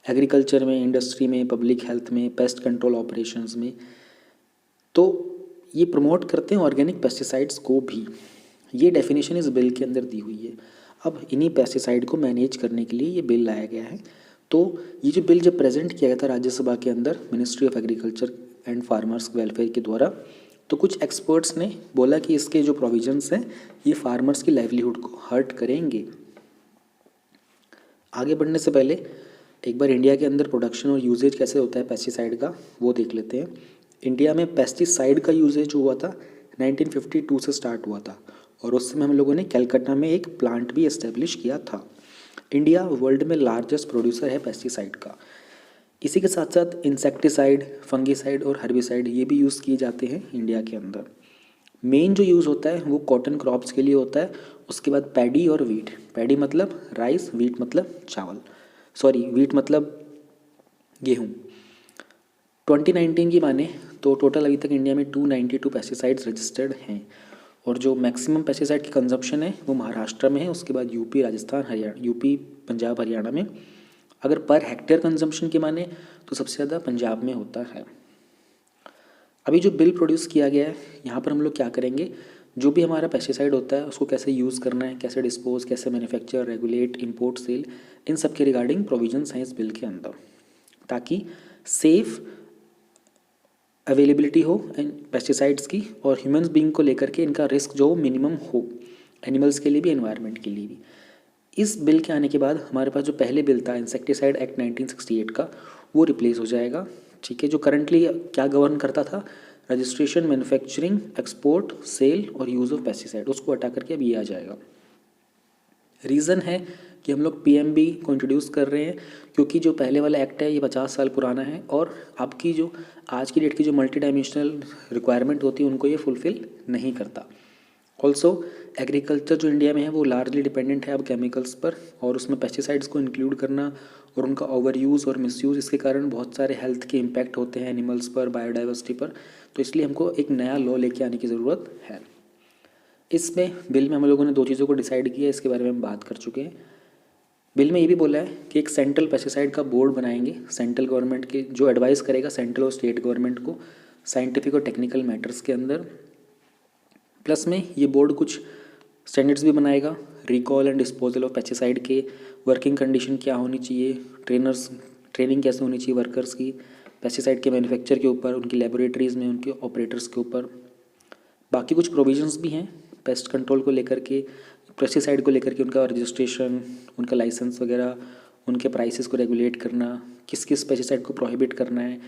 एग्रीकल्चर में, इंडस्ट्री में, पब्लिक हेल्थ में, पेस्ट कंट्रोल ऑपरेशंस में, तो ये प्रमोट करते हैं ऑर्गेनिक पेस्टिसाइड्स को भी। ये डेफिनेशन इस बिल के अंदर दी हुई है। अब इन्हीं पेस्टिसाइड को मैनेज करने के लिए ये बिल लाया गया है। तो ये जो बिल जब प्रेजेंट किया गया था राज्यसभा के अंदर ministry of agriculture and farmers welfare के द्वारा, तो कुछ एक्सपर्ट्स ने बोला कि इसके जो प्रोविजंस हैं ये फार्मर्स की लाइवलीहुड को हर्ट करेंगे। आगे बढ़ने से पहले एक बार इंडिया के अंदर प्रोडक्शन और यूजेज कैसे होता है पेस्टिसाइड का वो देख लेते हैं। इंडिया में पेस्टिसाइड का यूजेज हुआ था 1952 से स्टार्ट हुआ था, और उस समय हम लोगों ने कलकत्ता में एक प्लांट भी इस्टेब्लिश किया था। इंडिया वर्ल्ड में लार्जेस्ट प्रोड्यूसर है पेस्टिसाइड का। इसी के साथ साथ इंसेक्टिसाइड, फंगिसाइड और हर्बिसाइड ये भी यूज़ किए जाते हैं इंडिया के अंदर। मेन जो यूज़ होता है वो कॉटन क्रॉप्स के लिए होता है। उसके बाद पैडी और वीट। पैडी मतलब राइस, वीट मतलब चावल, सॉरी वीट मतलब गेहूँ। 2019 की माने तो टोटल अभी तक इंडिया में 292 पेस्टिसाइड्स रजिस्टर्ड हैं, और जो मैक्सिमम पेस्टिसाइड की कंजप्शन है वो महाराष्ट्र में है, उसके बाद यूपी, राजस्थान, हरियाणा, यूपी, पंजाब, हरियाणा में। अगर पर हेक्टेयर कंजम्पशन की माने तो सबसे ज़्यादा पंजाब में होता है। अभी जो बिल प्रोड्यूस किया गया है यहाँ पर हम लोग क्या करेंगे, जो भी हमारा पेस्टिसाइड होता है उसको कैसे यूज़ करना है, कैसे डिस्पोज, कैसे मैन्युफैक्चर, रेगुलेट, इंपोर्ट, सेल, इन सब के रिगार्डिंग प्रोविजंस हैं इस बिल के अंदर, ताकि सेफ अवेलेबिलिटी हो पेस्टिसाइड्स की, और ह्यूमंस बीइंग को लेकर के इनका रिस्क जो मिनिमम हो, एनिमल्स के लिए भी, एनवायरनमेंट के लिए भी। इस बिल के आने के बाद हमारे पास जो पहले बिल था इंसेक्टिसाइड एक्ट 1968 का, वो रिप्लेस हो जाएगा। ठीक है, जो करंटली क्या गवर्न करता था, रजिस्ट्रेशन, मैन्युफैक्चरिंग, एक्सपोर्ट, सेल और यूज़ ऑफ पेस्टिसाइड, उसको हटा करके अब ये आ जाएगा। रीज़न है कि हम लोग पीएमबी को इंट्रोड्यूस कर रहे हैं, क्योंकि जो पहले वाला एक्ट है ये 50 साल पुराना है, और आपकी जो आज की डेट की जो मल्टी डायमेंशनल रिक्वायरमेंट होती है उनको ये फुलफ़िल नहीं करता। ऑल्सो एग्रीकल्चर जो इंडिया में है वो लार्जली डिपेंडेंट है अब केमिकल्स पर, और उसमें पेस्टिसाइड्स को इंक्लूड करना और उनका ओवर यूज़ और मिसयूज़, इसके कारण बहुत सारे हेल्थ के इम्पैक्ट होते हैं एनिमल्स पर, बायोडाइवर्सिटी पर। तो इसलिए हमको एक नया लॉ लेके आने की ज़रूरत है। इसमें बिल में हम लोगों ने दो चीज़ों को डिसाइड किया है, इसके बारे में हम बात कर चुके हैं। बिल में ये भी बोला है कि एक सेंट्रल पेस्टिसाइड का बोर्ड बनाएंगे, सेंट्रल गवर्नमेंट के, जो एडवाइस करेगा सेंट्रल और स्टेट गवर्नमेंट को साइंटिफिक और टेक्निकल मैटर्स के अंदर। प्लस में ये बोर्ड कुछ स्टैंडर्ड्स भी बनाएगा, recall and disposal of pesticide के वर्किंग कंडीशन क्या होनी चाहिए, ट्रेनिंग कैसे होनी चाहिए वर्कर्स की, पेस्टिसाइड के मैन्युफैक्चर के ऊपर, उनकी लेबोरेटरीज़ में उनके ऑपरेटर्स के ऊपर। बाकी कुछ प्रोविजंस भी हैं पेस्ट कंट्रोल को लेकर के, पेस्टिसाइड को लेकर के, उनका रजिस्ट्रेशन, उनका लाइसेंस वगैरह, उनके प्राइसेस को रेगुलेट करना, किस किस पेस्टिसाइड को प्रोहिबिट करना है,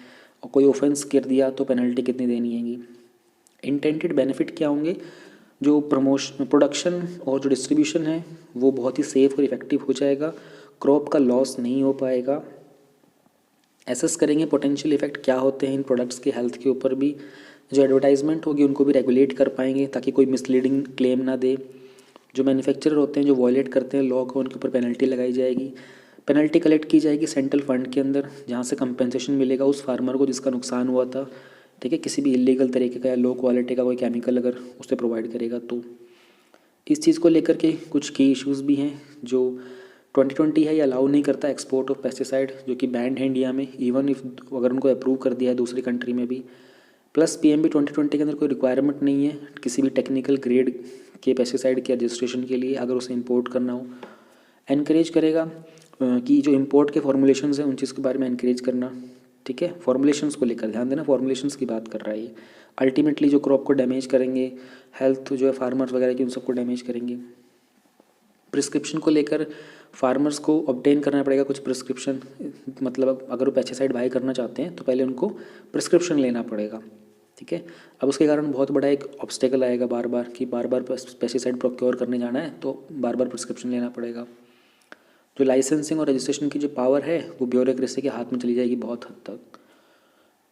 और कोई ऑफेंस कर दिया तो पेनल्टी कितनी देनी हैगी। इंटेंटेड बेनिफिट क्या होंगे, जो प्रोडक्शन और जो डिस्ट्रीब्यूशन है वो बहुत ही सेफ और इफ़ेक्टिव हो जाएगा, क्रॉप का लॉस नहीं हो पाएगा। एसेस करेंगे पोटेंशियल इफेक्ट क्या होते हैं इन प्रोडक्ट्स के हेल्थ के ऊपर भी, जो एडवर्टाइजमेंट होगी उनको भी रेगुलेट कर पाएंगे ताकि कोई मिसलीडिंग क्लेम ना दे। जो मैन्युफैक्चरर होते हैं जो वॉयलेट करते हैं लॉ को, उनके ऊपर पेनल्टी लगाई जाएगी। पेनल्टी कलेक्ट की जाएगी सेंट्रल फंड के अंदर, जहाँ से कंपेंसेशन मिलेगा उस फार्मर को जिसका नुकसान हुआ था। ठीक है, किसी भी इलीगल तरीके का या लो क्वालिटी का कोई केमिकल अगर उसे प्रोवाइड करेगा तो। इस चीज़ को लेकर के कुछ की इश्यूज़ भी हैं जो 2020 है, ये अलाउ नहीं करता एक्सपोर्ट ऑफ पेस्टिसाइड, जो कि बैंड है इंडिया में, इवन इफ अगर उनको अप्रूव कर दिया है दूसरी कंट्री में भी। प्लस पीएमबी 2020 के अंदर कोई रिक्वायरमेंट नहीं है किसी भी टेक्निकल ग्रेड के पेस्टिसाइड के रजिस्ट्रेशन के लिए अगर उसे इंपोर्ट करना हो। एनकरेज करेगा कि जो इंपोर्ट के फॉर्मुलेशंस हैं उन चीज़ के बारे में एनकरेज करना। ठीक है, फॉर्मुलेशंस को लेकर ध्यान देना, फॉर्मुलेशंस की बात कर रहा है ये। अल्टीमेटली जो क्रॉप को डैमेज करेंगे, हेल्थ जो है फार्मर्स वगैरह की, उन सबको डैमेज करेंगे। प्रिस्क्रिप्शन को लेकर फार्मर्स को ऑब्टेन करना पड़ेगा कुछ प्रिस्क्रिप्शन, मतलब अगर वो पेस्टिसाइड बाई करना चाहते हैं तो पहले उनको प्रिस्क्रिप्शन लेना पड़ेगा। ठीक है। अब उसके कारण बहुत बड़ा एक ऑब्स्टेकल आएगा बार बार कि बार बार पेस्टिसाइड प्रोक्योर करने जाना है तो बार बार प्रिस्क्रिप्शन लेना पड़ेगा। जो लाइसेंसिंग और रजिस्ट्रेशन की जो पावर है वो ब्यूरोक्रेसी के हाथ में चली जाएगी बहुत हद तक।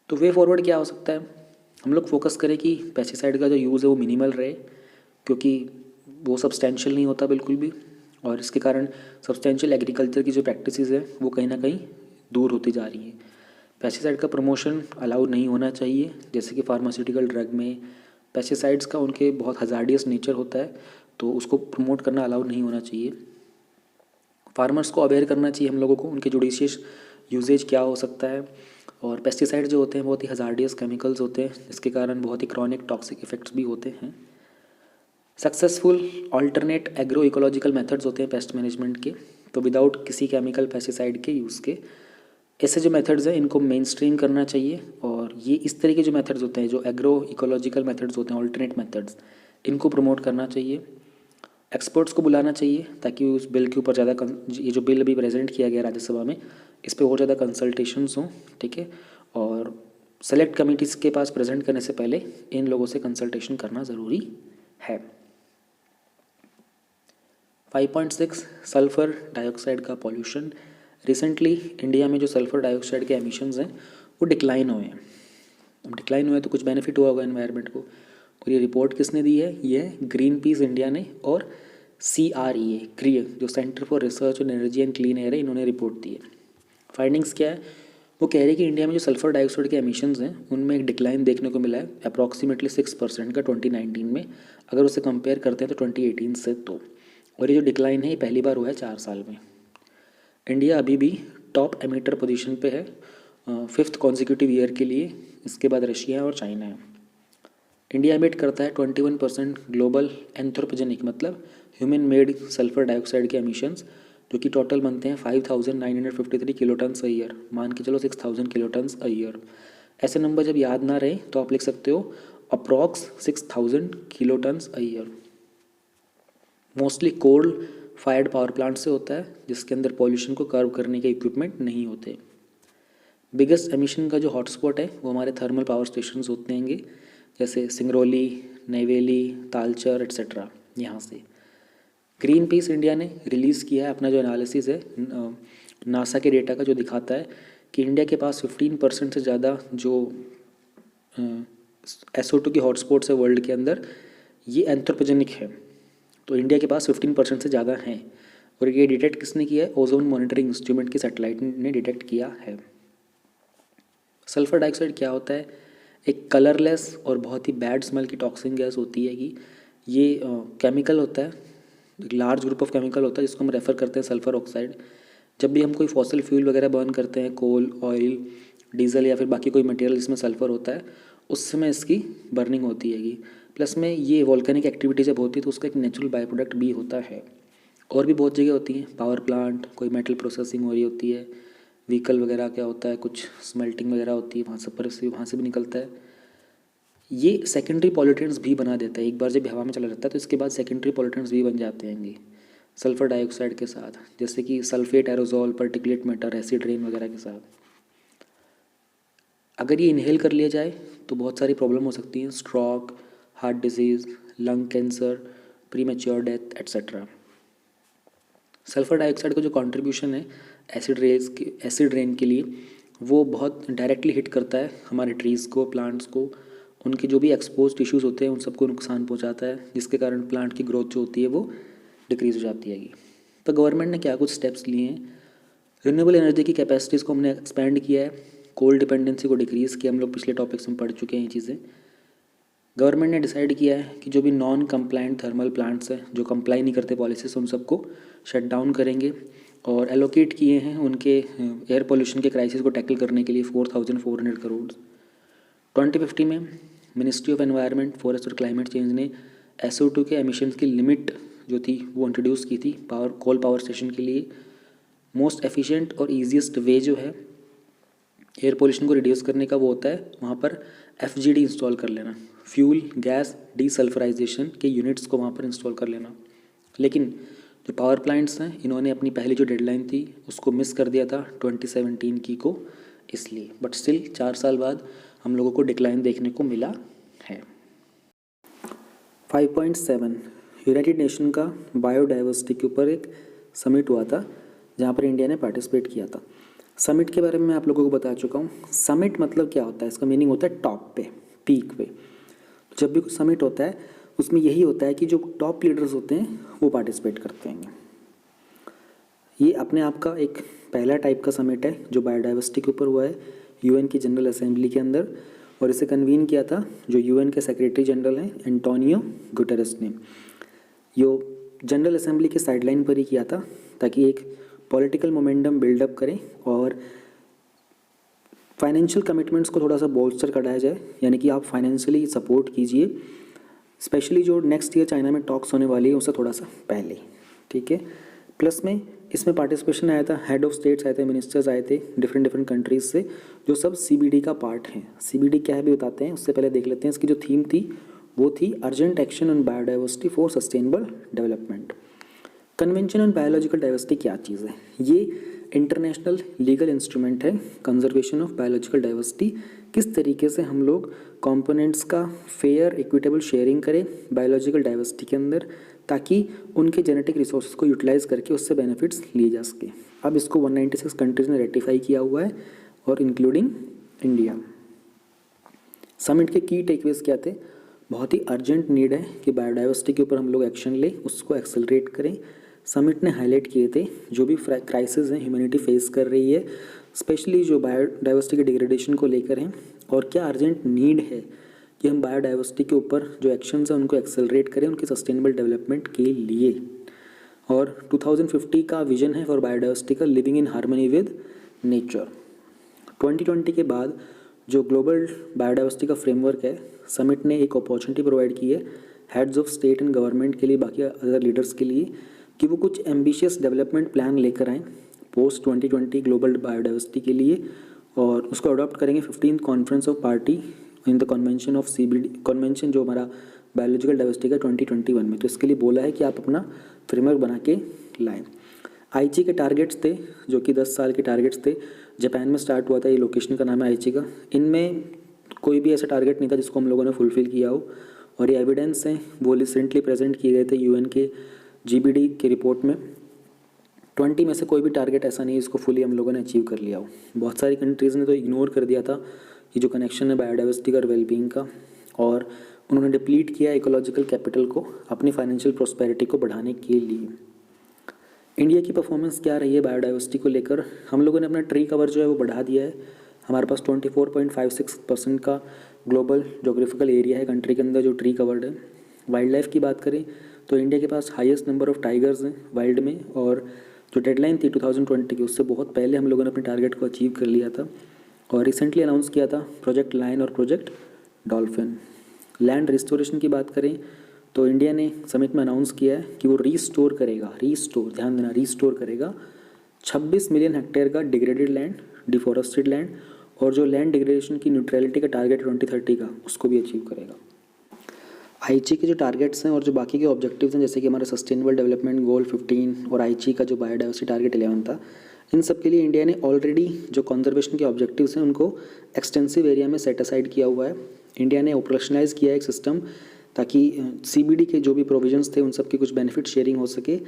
तो वे फॉरवर्ड क्या हो सकता है, हम लोग फोकस करें कि पेस्टिसाइड का जो यूज़ है वो मिनिमल रहे, क्योंकि वो सब्सटेंशियल नहीं होता बिल्कुल भी, और इसके कारण सब्सटेंशियल एग्रीकल्चर की जो प्रैक्टिसेस है वो कहीं ना कहीं दूर होती जा रही हैं। पेस्टिसाइड का प्रमोशन अलाउ नहीं होना चाहिए, जैसे कि फार्मास्यूटिकल ड्रग में पेस्टिसाइड्स का उनके बहुत हजार्डियस नेचर होता है, तो उसको प्रमोट करना अलाउ नहीं होना चाहिए। फार्मर्स को अवेयर करना चाहिए हम लोगों को, उनके जुडिशियस यूजेज क्या हो सकता है। और पेस्टिसाइड जो होते हैं बहुत ही हजार्डियस केमिकल्स होते हैं, जिसके कारण बहुत ही क्रॉनिक टॉक्सिक इफेक्ट्स भी होते हैं। Successful alternate agro ecological methods होते हैं पेस्ट मैनेजमेंट के, तो विदाउट किसी केमिकल पेस्टिसाइड के यूज़ के ऐसे जो मेथड्स हैं इनको मेन स्ट्रीम करना चाहिए। और ये इस तरह के जो मेथड्स होते हैं, जो एग्रो इकोलॉजिकल मेथड्स होते हैं, ऑल्टरनेट मेथड्स, इनको प्रमोट करना चाहिए। एक्सपर्ट्स को बुलाना चाहिए ताकि उस बिल के ऊपर ज़्यादा ये जो बिल अभी प्रेजेंट किया गया राज्यसभा में, इस पर और ज़्यादा कंसल्टेशंस हों, ठीक है। और सेलेक्ट कमिटीज़ के पास प्रेजेंट करने से पहले इन लोगों से कंसल्टेशन करना ज़रूरी है। 5.6 सल्फ़र डाइऑक्साइड का पॉल्यूशन। रिसेंटली इंडिया में जो सल्फ़र डाइऑक्साइड के एमिशंस हैं वो डिक्लाइन हुए हैं। अब डिक्लाइन हुए तो कुछ बेनिफिट हुआ होगा एनवायरनमेंट को। और ये रिपोर्ट किसने दी है, ये ग्रीन पीस इंडिया ने और CREA क्रिए जो centre for research on energy and clean air है, इन्होंने रिपोर्ट दी है। फाइंडिंग्स क्या है, वो कह रहे हैं कि इंडिया में जो सल्फ़र डाइऑक्साइड के एमिशंस हैं उनमें एक डिक्लाइन देखने को मिला है अप्रॉक्सीमेटली 6% का 2019 में, अगर उसे कंपेयर करते हैं तो 2018 से। तो और ये जो डिक्लाइन है ये पहली बार हुआ है 4 साल में। इंडिया अभी भी टॉप एमिटर पोजीशन पे है 5th कॉन्जिक्यूटिव ईयर के लिए, इसके बाद रशिया और चाइना है। इंडिया एमिट करता है 21% ग्लोबल एंथ्रोपोजेनिक मतलब ह्यूमन मेड सल्फर डाइऑक्साइड के एमिशंस, जो कि टोटल बनते हैं 5,953 किलोटन्स अ ईयर। मान के चलो 6,000 किलोटन्स अ ईयर। ऐसे नंबर जब याद ना रहे तो आप लिख सकते हो approx 6,000 kilotons a year. Mostly coal fired power plant से होता है, जिसके अंदर पॉल्यूशन को कर्व करने के इक्विपमेंट नहीं होते। बिगेस्ट एमिशन का जो हॉटस्पॉट है वो हमारे थर्मल पावर स्टेशंस होते हैं, जैसे सिंगरौली, नैवेली, तालचर एट्सेट्रा। यहाँ से ग्रीन पीस इंडिया ने रिलीज़ किया है अपना जो एनालिसिस है नासा के डेटा का, जो दिखाता है कि इंडिया के पास 15% से ज़्यादा जो SO2 की हॉटस्पॉट्स है वर्ल्ड के अंदर, ये एंथ्रोपोजेनिक है। तो इंडिया के पास 15% से ज़्यादा हैं। और ये डिटेक्ट किसने किया है, ओजोन मॉनिटरिंग इंस्ट्रूमेंट की सैटेलाइट ने डिटेक्ट किया है। सल्फर डाइऑक्साइड क्या होता है, एक कलरलेस और बहुत ही बैड स्मेल की टॉक्सिक गैस होती है कि ये केमिकल होता है, एक लार्ज ग्रुप ऑफ केमिकल होता है जिसको हम रेफ़र करते हैं सल्फर ऑक्साइड। जब भी हम कोई फॉसिल फ्यूल वगैरह बर्न करते हैं, कोल, ऑयल, डीजल या फिर बाकी कोई मटेरियल जिसमें सल्फर होता है, उस समय इसकी बर्निंग होती है। प्लस में ये वॉल्केनिक एक्टिविटी जब होती है तो उसका एक नेचुरल बाई प्रोडक्ट भी होता है। और भी बहुत जगह होती हैं, पावर प्लांट, कोई मेटल प्रोसेसिंग हो रही होती है, व्हीकल वगैरह क्या होता है, कुछ स्मेल्टिंग वगैरह होती है, वहाँ से भी निकलता है। ये सेकेंडरी पॉल्यूटेंट्स भी बना देता है। एक बार जब हवा में चला जाता है तो इसके बाद सेकेंडरी पॉल्यूटेंट्स भी बन जाते हैं सल्फर डाइऑक्साइड के साथ, जैसे कि sulphate, aerosol, particulate matter, acid rain वगैरह के साथ। अगर ये इनहेल कर लिया जाए तो बहुत सारी प्रॉब्लम हो सकती हैं, stroke, heart disease, lung cancer, premature death etcetera. Sulphur dioxide का जो कंट्रीब्यूशन है एसिड रेन के लिए, वो बहुत डायरेक्टली हिट करता है हमारे ट्रीज़ को, प्लांट्स को। उनके जो भी एक्सपोज टिश्यूज़ होते हैं उन सबको नुकसान पहुंचाता है, जिसके कारण प्लांट की ग्रोथ जो होती है वो डिक्रीज़ हो जाती है। तो गवर्नमेंट ने क्या कुछ स्टेप्स लिए हैं, रिन्यूएबल एनर्जी की कैपेसिटीज़ को हमने एक्सपेंड किया है, कोल डिपेंडेंसी को डिक्रीज़ किया। हम लोग पिछले टॉपिक्स में पढ़ चुके हैं ये चीज़ें। गवर्नमेंट ने डिसाइड किया है कि जो भी नॉन कंप्लाइंट थर्मल प्लांट्स हैं, जो कंप्लाई नहीं करते पॉलिसी से, उन सबको शट डाउन करेंगे। और एलोकेट किए हैं उनके एयर पोल्यूशन के क्राइसिस को टैकल करने के लिए 4,400 करोड़। 2050 में मिनिस्ट्री ऑफ एनवायरनमेंट, फॉरेस्ट और क्लाइमेट चेंज ने SO2 के एमिशंस की लिमिट जो थी वो इंट्रोड्यूस की थी कोल पावर स्टेशन के लिए। मोस्ट एफिशिएंट और ईजीएस्ट वे जो है एयर पोल्यूशन को रिड्यूस करने का वो होता है वहाँ पर FGD इंस्टॉल कर लेना, फ्यूल गैस डीसल्फराइजेशन के यूनिट्स को वहाँ पर इंस्टॉल कर लेना। लेकिन जो पावर प्लांट्स हैं, इन्होंने अपनी पहली जो डेडलाइन थी उसको मिस कर दिया था 2017 की को, इसलिए। बट स्टिल 4 साल बाद हम लोगों को डिक्लाइन देखने को मिला है। 5.7 यूनाइटेड नेशन का बायोडाइवर्सिटी के ऊपर एक समिट हुआ था जहाँ पर इंडिया ने पार्टिसिपेट किया था। समिट के बारे में मैं आप लोगों को बता चुका हूँ। समिट मतलब क्या होता है, इसका मीनिंग होता है टॉप पे, पीक पे। जब भी कोई समिट होता है उसमें यही होता है कि जो टॉप लीडर्स होते हैं वो पार्टिसिपेट करते हैं। ये अपने आप का एक पहला टाइप का समिट है जो बायोडाइवर्सिटी के ऊपर हुआ है यूएन की जनरल असेंबली के अंदर, और इसे कन्वीन किया था जो यूएन के सेक्रेटरी जनरल हैं एंटोनियो गुटेरेस ने। यो जनरल असेंबली के साइडलाइन पर ही किया था ताकि एक पॉलिटिकल मोमेंटम बिल्डअप करें और फाइनेंशियल कमिटमेंट्स को थोड़ा सा बोल्स्टर कराया जाए, यानी कि आप फाइनेंशियली सपोर्ट कीजिए, स्पेशली जो नेक्स्ट ईयर चाइना में टॉक्स होने वाली है उससे थोड़ा सा पहले, ठीक है। प्लस में इसमें पार्टिसिपेशन आया था, हेड ऑफ स्टेट्स आए थे, मिनिस्टर्स आए थे डिफरेंट कंट्रीज़ से, जो सब सीबीडी का पार्ट हैं। सीबीडी क्या है भी बताते हैं, उससे पहले देख लेते हैं इसकी जो थीम थी वो थी urgent action on biodiversity for sustainable development. Convention on biological diversity क्या चीज़ है? ये इंटरनेशनल लीगल इंस्ट्रूमेंट है कंजर्वेशन ऑफ बायोलॉजिकल डाइवर्सिटी। किस तरीके से हम लोग कंपोनेंट्स का फेयर इक्विटेबल शेयरिंग करें बायोलॉजिकल डाइवर्सिटी के अंदर, ताकि उनके जेनेटिक रिसोर्सेज को यूटिलाइज करके उससे बेनिफिट्स लिए जा सके। अब इसको 196 कंट्रीज़ ने रेटिफाई किया हुआ है और इंक्लूडिंग इंडिया। समिट के की टेकअवेज क्या थे? बहुत ही अर्जेंट नीड है कि बायोडाइवर्सिटी के ऊपर हम लोग एक्शन लें, उसको एक्सेलरेट करें। समिट ने हाईलाइट किए थे जो भी क्राइसिस हैं ह्यूमैनिटी फेस कर रही है, स्पेशली जो बायोडाइवर्सिटी के डिग्रेडेशन को लेकर हैं, और क्या अर्जेंट नीड है कि हम बायोडाइवर्सिटी के ऊपर जो एक्शंस हैं उनको एक्सेलरेट करें उनके सस्टेनेबल डेवलपमेंट के लिए। और 2050 का विजन है फॉर बायोडाइवर्सिटी का, living in harmony with nature. 2020 के बाद जो ग्लोबल बायोडाइवर्सिटी का फ्रेमवर्क है, समिट ने एक अपॉर्चुनिटी प्रोवाइड की है heads of state and government के लिए, बाकी अदर लीडर्स के लिए, कि वो कुछ एम्बिशियस डेवलपमेंट प्लान लेकर आएँ पोस्ट 2020 ग्लोबल बायोडाइवर्सिटी के लिए, और उसको अडॉप्ट करेंगे 15th conference of party in the convention of CBD, convention जो हमारा बायोलॉजिकल डाइवर्सिटी का 2021 में। तो इसके लिए बोला है कि आप अपना फ्रेमवर्क बना के लाएँ। आईची के टारगेट्स थे जो कि 10 साल के टारगेट्स थे, जापान में स्टार्ट हुआ था, ये लोकेशन का नाम है आईची का। इनमें कोई भी ऐसा टारगेट नहीं था जिसको हम लोगों ने फुलफ़िल किया हो, और ये एविडेंस हैं वो रिसेंटली प्रेजेंट किए गए थे यूएन के जीबीडी की रिपोर्ट में। 20 में से कोई भी टारगेट ऐसा नहीं है इसको फुली हम लोगों ने अचीव कर लिया हो। बहुत सारी कंट्रीज़ ने तो इग्नोर कर दिया था ये जो कनेक्शन है बायोडाइवर्सिटी का और वेलबींग का, और उन्होंने डिप्लीट किया इकोलॉजिकल कैपिटल को अपनी फाइनेंशियल प्रॉस्पेरिटी को बढ़ाने के लिए। इंडिया की परफॉर्मेंस क्या रही है बायोडाइवर्सिटी को लेकर? हम लोगों ने अपना ट्री कवर जो है वो बढ़ा दिया है। हमारे पास 24.56% का ग्लोबल जोग्राफिकल एरिया है कंट्री के अंदर जो ट्री कवर्ड है। वाइल्ड लाइफ की बात करें तो इंडिया के पास हाईएस्ट नंबर ऑफ टाइगर्स हैं वाइल्ड में, और जो डेडलाइन थी 2020 की उससे बहुत पहले हम लोगों ने अपने टारगेट को अचीव कर लिया था, और रिसेंटली अनाउंस किया था प्रोजेक्ट लायन और प्रोजेक्ट डॉल्फिन। लैंड रिस्टोरेशन की बात करें तो इंडिया ने समिट में अनाउंस किया है कि वो रीस्टोर करेगा, ध्यान देना, रीस्टोर करेगा 26 मिलियन हेक्टेयर का डिग्रेडेड लैंड, डिफॉरेस्टेड लैंड, और जो लैंड डिग्रेडेशन की न्यूट्रलिटी का टारगेट 2030 का उसको भी अचीव करेगा। आईची के जो टारगेट्स हैं और जो बाकी के ऑब्जेक्टिव्स हैं, जैसे कि हमारा सस्टेनेबल डेवलपमेंट गोल 15 और आईची का जो बायोडाइवर्सिटी टारगेट 11 था, इन सब के लिए इंडिया ने ऑलरेडी जो कंजर्वेशन के ऑब्जेक्टिव्स हैं उनको एक्सटेंसिव एरिया में सेट असाइड किया हुआ है। इंडिया ने ऑपरेशनलाइज किया है एक सिस्टम ताकि सीबीडी के जो भी प्रोविजंस थे उन सब की कुछ बेनिफिट शेयरिंग हो सके।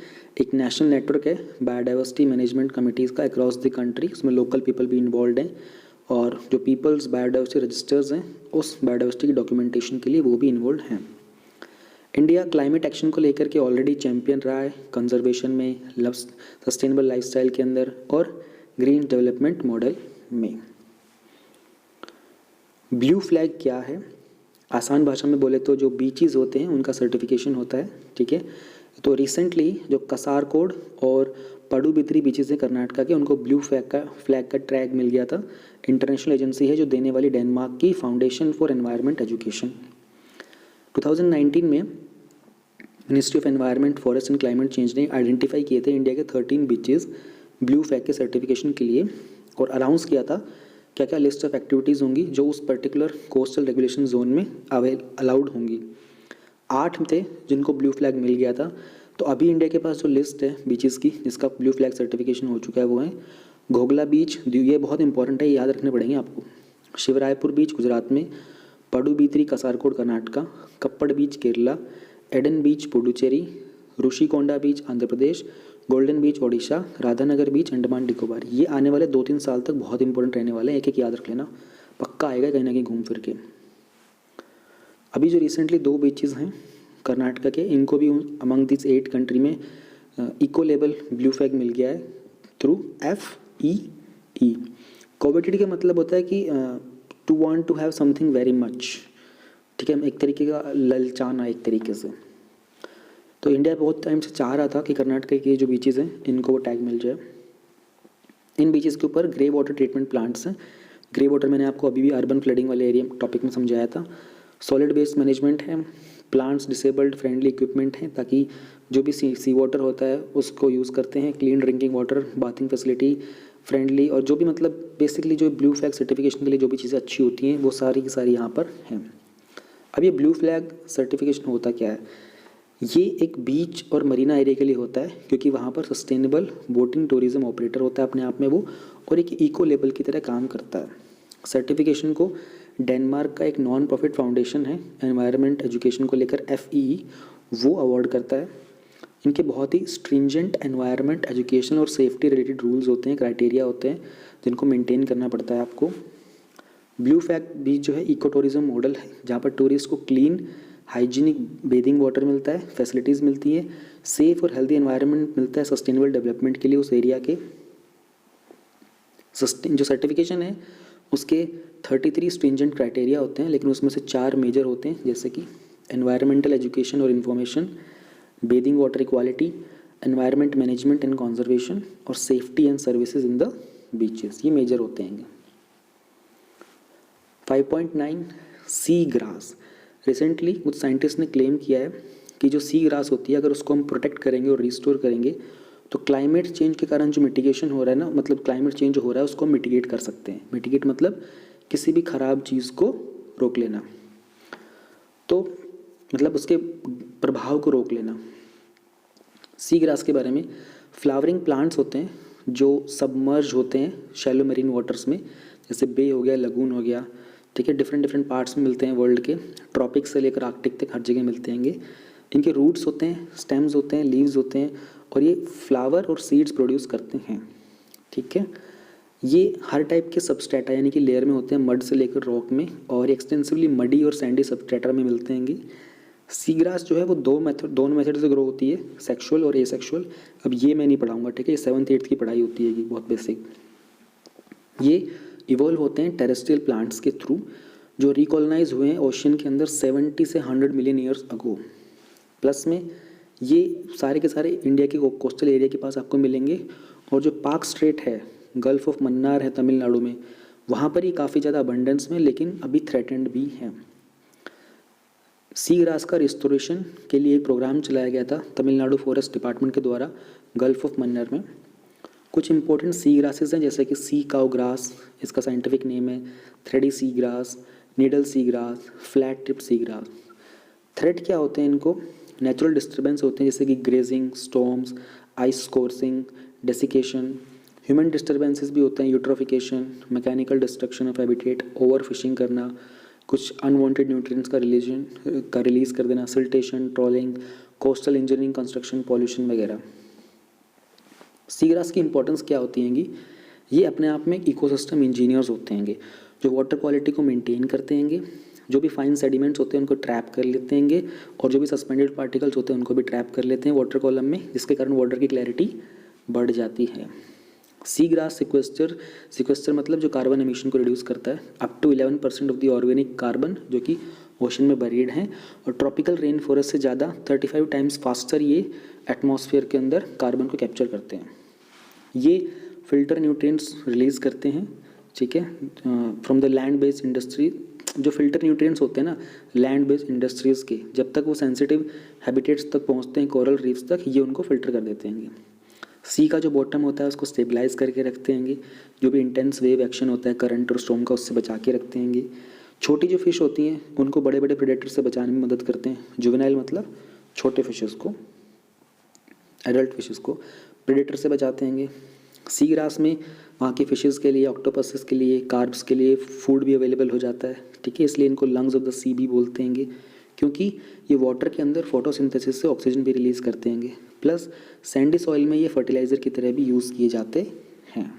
एक नेशनल नेटवर्क है बायोडाइवर्सिटी मैनेजमेंट कमिटीज़ का अक्रॉस द कंट्री, उसमें लोकल पीपल भी इन्वॉल्व हैं, और जो पीपल्स बायोडाइवर्सिटी रजिस्टर्स हैं उस बायोडाइवर्सिटी की डॉक्यूमेंटेशन के लिए वो भी इन्वॉल्व हैं। इंडिया क्लाइमेट एक्शन को लेकर के ऑलरेडी चैम्पियन रहा है कंजर्वेशन में, सस्टेनेबल लाइफस्टाइल के अंदर और ग्रीन डेवलपमेंट मॉडल में। ब्लू फ्लैग क्या है? आसान भाषा में बोले तो जो बीचेस होते हैं उनका सर्टिफिकेशन होता है, ठीक है। तो रिसेंटली जो कसारकोड और पडुबिद्री बीचेस हैं कर्नाटका के, उनको ब्लू फ्लैग का टैग मिल गया था। इंटरनेशनल एजेंसी है जो देने वाली डेनमार्क की फाउंडेशन फॉर एनवायरनमेंट एजुकेशन। 2019 में ministry of environment, forest and climate change ने आइडेंटिफाई किए थे इंडिया के 13 बीचेस ब्लू फ्लैग के सर्टिफिकेशन के लिए, और अनाउंस किया था क्या क्या लिस्ट ऑफ एक्टिविटीज़ होंगी जो उस पर्टिकुलर कोस्टल रेगुलेशन जोन में अलाउड होंगी। 8 थे जिनको ब्लू फ्लैग मिल गया था। तो अभी इंडिया के पास जो लिस्ट है बीचेस की जिसका ब्लू फ्लैग सर्टिफिकेशन हो चुका है वो है घोघला बीच, ये बहुत इंपॉर्टेंट है, याद रखने पड़ेंगे आपको। शिवरायपुर बीच गुजरात में, पडुबिद्री कासरगोड कर्नाटका, कप्पड़ बीच केरला, एडन बीच पुडुचेरी, ऋषिकोंडा बीच आंध्र प्रदेश, गोल्डन बीच ओडिशा, राधानगर बीच अंडमान निकोबार। ये आने वाले 2-3 साल तक बहुत इंपॉर्टेंट रहने वाले हैं, एक एक याद रख लेना, पक्का आएगा कहीं ना कहीं घूम फिर के। अभी जो रिसेंटली 2 बीचेस हैं कर्नाटका के, इनको भी अमंग दिस 8 कंट्री में इको लेबल ब्लू फ्लैग मिल गया है थ्रू FEE। कोविड का मतलब होता है कि to want to have something very much, ठीक है, एक तरीके का ललचाना एक तरीके से। तो इंडिया बहुत टाइम से चाह रहा था कि कर्नाटक के जो बीचेस हैं इनको वो टैग मिल जाए। इन बीचेस के ऊपर ग्रे वाटर ट्रीटमेंट प्लांट्स हैं। ग्रे वाटर मैंने आपको अभी भी अर्बन फ्लडिंग वाले एरिया टॉपिक में समझाया था। सॉलिड वेस्ट मैनेजमेंट है, प्लांट्स डिसेबल्ड फ्रेंडली इक्विपमेंट हैं ताकि जो भी सी वाटर होता है उसको यूज़ करते हैं, clean drinking water, bathing facility friendly, और जो भी मतलब बेसिकली जो ब्लू फ्लैग सर्टिफिकेशन के लिए जो भी चीज़ें अच्छी होती हैं वो सारी की सारी यहाँ पर हैं। अब ये ब्लू फ्लैग सर्टिफिकेशन होता क्या है? ये एक बीच और मरीना एरिया के लिए होता है क्योंकि वहाँ पर सस्टेनेबल बोटिंग टूरिज्म ऑपरेटर होता है अपने आप में वो, और एक इको लेबल की तरह काम करता है। सर्टिफिकेशन को डेनमार्क का एक नॉन प्रॉफिट फाउंडेशन है एनवायरनमेंट एजुकेशन को लेकर FEE, वो अवार्ड करता है। इनके बहुत ही स्ट्रिंजेंट एनवायरनमेंट एजुकेशन और सेफ्टी रिलेटेड रूल्स होते हैं, क्राइटेरिया होते हैं जिनको मेंटेन करना पड़ता है आपको। ब्लू फ्लैग बीच जो है इको टूरिज्म मॉडल है जहाँ पर टूरिस्ट को क्लीन हाइजीनिक बेदिंग वाटर मिलता है, फैसिलिटीज़ मिलती है, सेफ और हेल्दी एनवायरनमेंट मिलता है सस्टेनेबल डेवलपमेंट के लिए उस एरिया के। जो सर्टिफिकेशन है उसके 33 स्ट्रिंजेंट क्राइटेरिया होते हैं, लेकिन उसमें से 4 मेजर होते हैं जैसे कि एनवायरमेंटल एजुकेशन और information, bathing water equality, environment management and conservation और safety and services in the beaches, ये मेजर होते हैं। 5.9 सी ग्रास। रिसेंटली कुछ साइंटिस्ट ने क्लेम किया है कि जो सी ग्रास होती है अगर उसको हम प्रोटेक्ट करेंगे और रिस्टोर करेंगे तो क्लाइमेट चेंज के कारण जो मिटिगेशन हो रहा है ना, मतलब क्लाइमेट चेंज हो रहा है उसको मिटिगेट कर सकते हैं। मिटिगेट मतलब किसी भी ख़राब चीज़ को रोक लेना, तो मतलब उसके प्रभाव को रोक लेना। सी ग्रास के बारे में, फ्लावरिंग प्लांट्स होते हैं जो सबमर्ज होते हैं शैलो मेरीन वाटर्स में, जैसे बे हो गया, लगून हो गया, ठीक है, डिफरेंट पार्ट्स में मिलते हैं वर्ल्ड के, ट्रॉपिक से लेकर आर्कटिक तक हर जगह मिलते हैं। इनके रूट्स होते हैं, स्टेम्स होते हैं, लीव्स होते हैं और ये फ्लावर और सीड्स प्रोड्यूस करते हैं, ठीक है। ये हर टाइप के सबस्ट्रेटा यानी कि लेयर में होते हैं, मड से लेकर रॉक में, और एक्सटेंसिवली मडी और सैंडी सबस्ट्रेटा में मिलते हैं। सी ग्रास जो है वो दोनों मेथड से ग्रो होती है, सेक्सुअल और एसेक्सुअल। अब ये मैं नहीं पढ़ाऊँगा, ठीक है, 7th-8th की पढ़ाई होती है, बहुत बेसिक। ये इवॉल्व होते हैं टेरेस्ट्रियल प्लांट्स के थ्रू जो रिकॉलोनाइज हुए हैं ओशन के अंदर 70 से 100 मिलियन ईयर्स अगो। प्लस में ये सारे के सारे इंडिया के कोस्टल एरिया के पास आपको मिलेंगे, और जो पाक स्ट्रेट है, गल्फ ऑफ मन्नार है तमिलनाडु में, वहाँ पर ही काफ़ी ज़्यादा अबंडेंस में, लेकिन अभी थ्रेटेंड भी हैं। सी ग्रास का रिस्टोरेशन के लिए एक प्रोग्राम चलाया गया था तमिलनाडु फॉरेस्ट डिपार्टमेंट के द्वारा गल्फ ऑफ मन्नार में। कुछ इंपॉर्टेंट सी ग्रासेस हैं जैसे कि सी काउ ग्रास, इसका साइंटिफिक नेम है, thready sea grass, needle sea grass, flat tip sea grass. Thread क्या होते हैं? इनको नेचुरल डिस्टर्बेंस होते हैं जैसे कि grazing, storms, ice scouring, desiccation. Human disturbances भी होते हैं, eutrophication, mechanical destruction of habitat, over fishing करना, कुछ अनवांटेड न्यूट्रिएंट्स का रिलीज़ कर देना, siltation, trawling, coastal engineering, construction, pollution वगैरह। सी ग्रास की इंपॉर्टेंस क्या होती हैंगी? ये अपने आप में इकोसिस्टम इंजीनियर्स होते हैंगे जो वाटर क्वालिटी को मेंटेन करते हैंगे, जो भी फाइन सेडिमेंट्स होते हैं उनको ट्रैप कर लेते हैंगे, और जो भी सस्पेंडेड पार्टिकल्स होते हैं उनको भी ट्रैप कर लेते हैं वाटर कॉलम में, जिसके कारण वाटर की क्लैरिटी बढ़ जाती है। सी ग्रास सिक्वेस्टर मतलब जो कार्बन एमिशन को रिड्यूस करता है up to 11% of the organic carbon जो कि ओशन में बरीड हैं, और ट्रॉपिकल रेन फॉरेस्ट से ज़्यादा 35 टाइम्स फास्टर ये एटमॉस्फेयर के अंदर कार्बन को कैप्चर करते हैं। ये फिल्टर न्यूट्रिएंट्स रिलीज़ करते हैं, ठीक है, from the land based industry. जो फिल्टर न्यूट्रिएंट्स होते हैं ना लैंड बेस्ड इंडस्ट्रीज़ के, जब तक वो सेंसिटिव हैबिटेट्स तक पहुंचते हैं, कोरल रीफ्स तक, ये उनको फिल्टर कर देते हैं। सी का जो बॉटम होता है उसको स्टेबलाइज करके रखते हैं, जो भी इंटेंस वेव एक्शन होता है करंट और स्टॉर्म का, उससे बचा के रखते हैं। छोटी जो फिश होती हैं उनको बड़े बड़े प्रेडेटर से बचाने में मदद करते हैं। जुवेनाइल मतलब छोटे फिशेस को, एडल्ट फिशेस को प्रेडेटर से बचाते हैं। सी ग्रास में वहाँ की फिशेस के लिए, ऑक्टोपसेस के लिए, कार्ब्स के लिए फूड भी अवेलेबल हो जाता है, ठीक है। इसलिए इनको लंग्स ऑफ द सी भी बोलते हैंगे, क्योंकि ये वाटर के अंदर फोटोसिंथेसिस से ऑक्सीजन भी रिलीज़ करते हैंगे। प्लस सैंडी सॉइल में ये फर्टिलाइज़र की तरह भी यूज़ किए जाते हैं।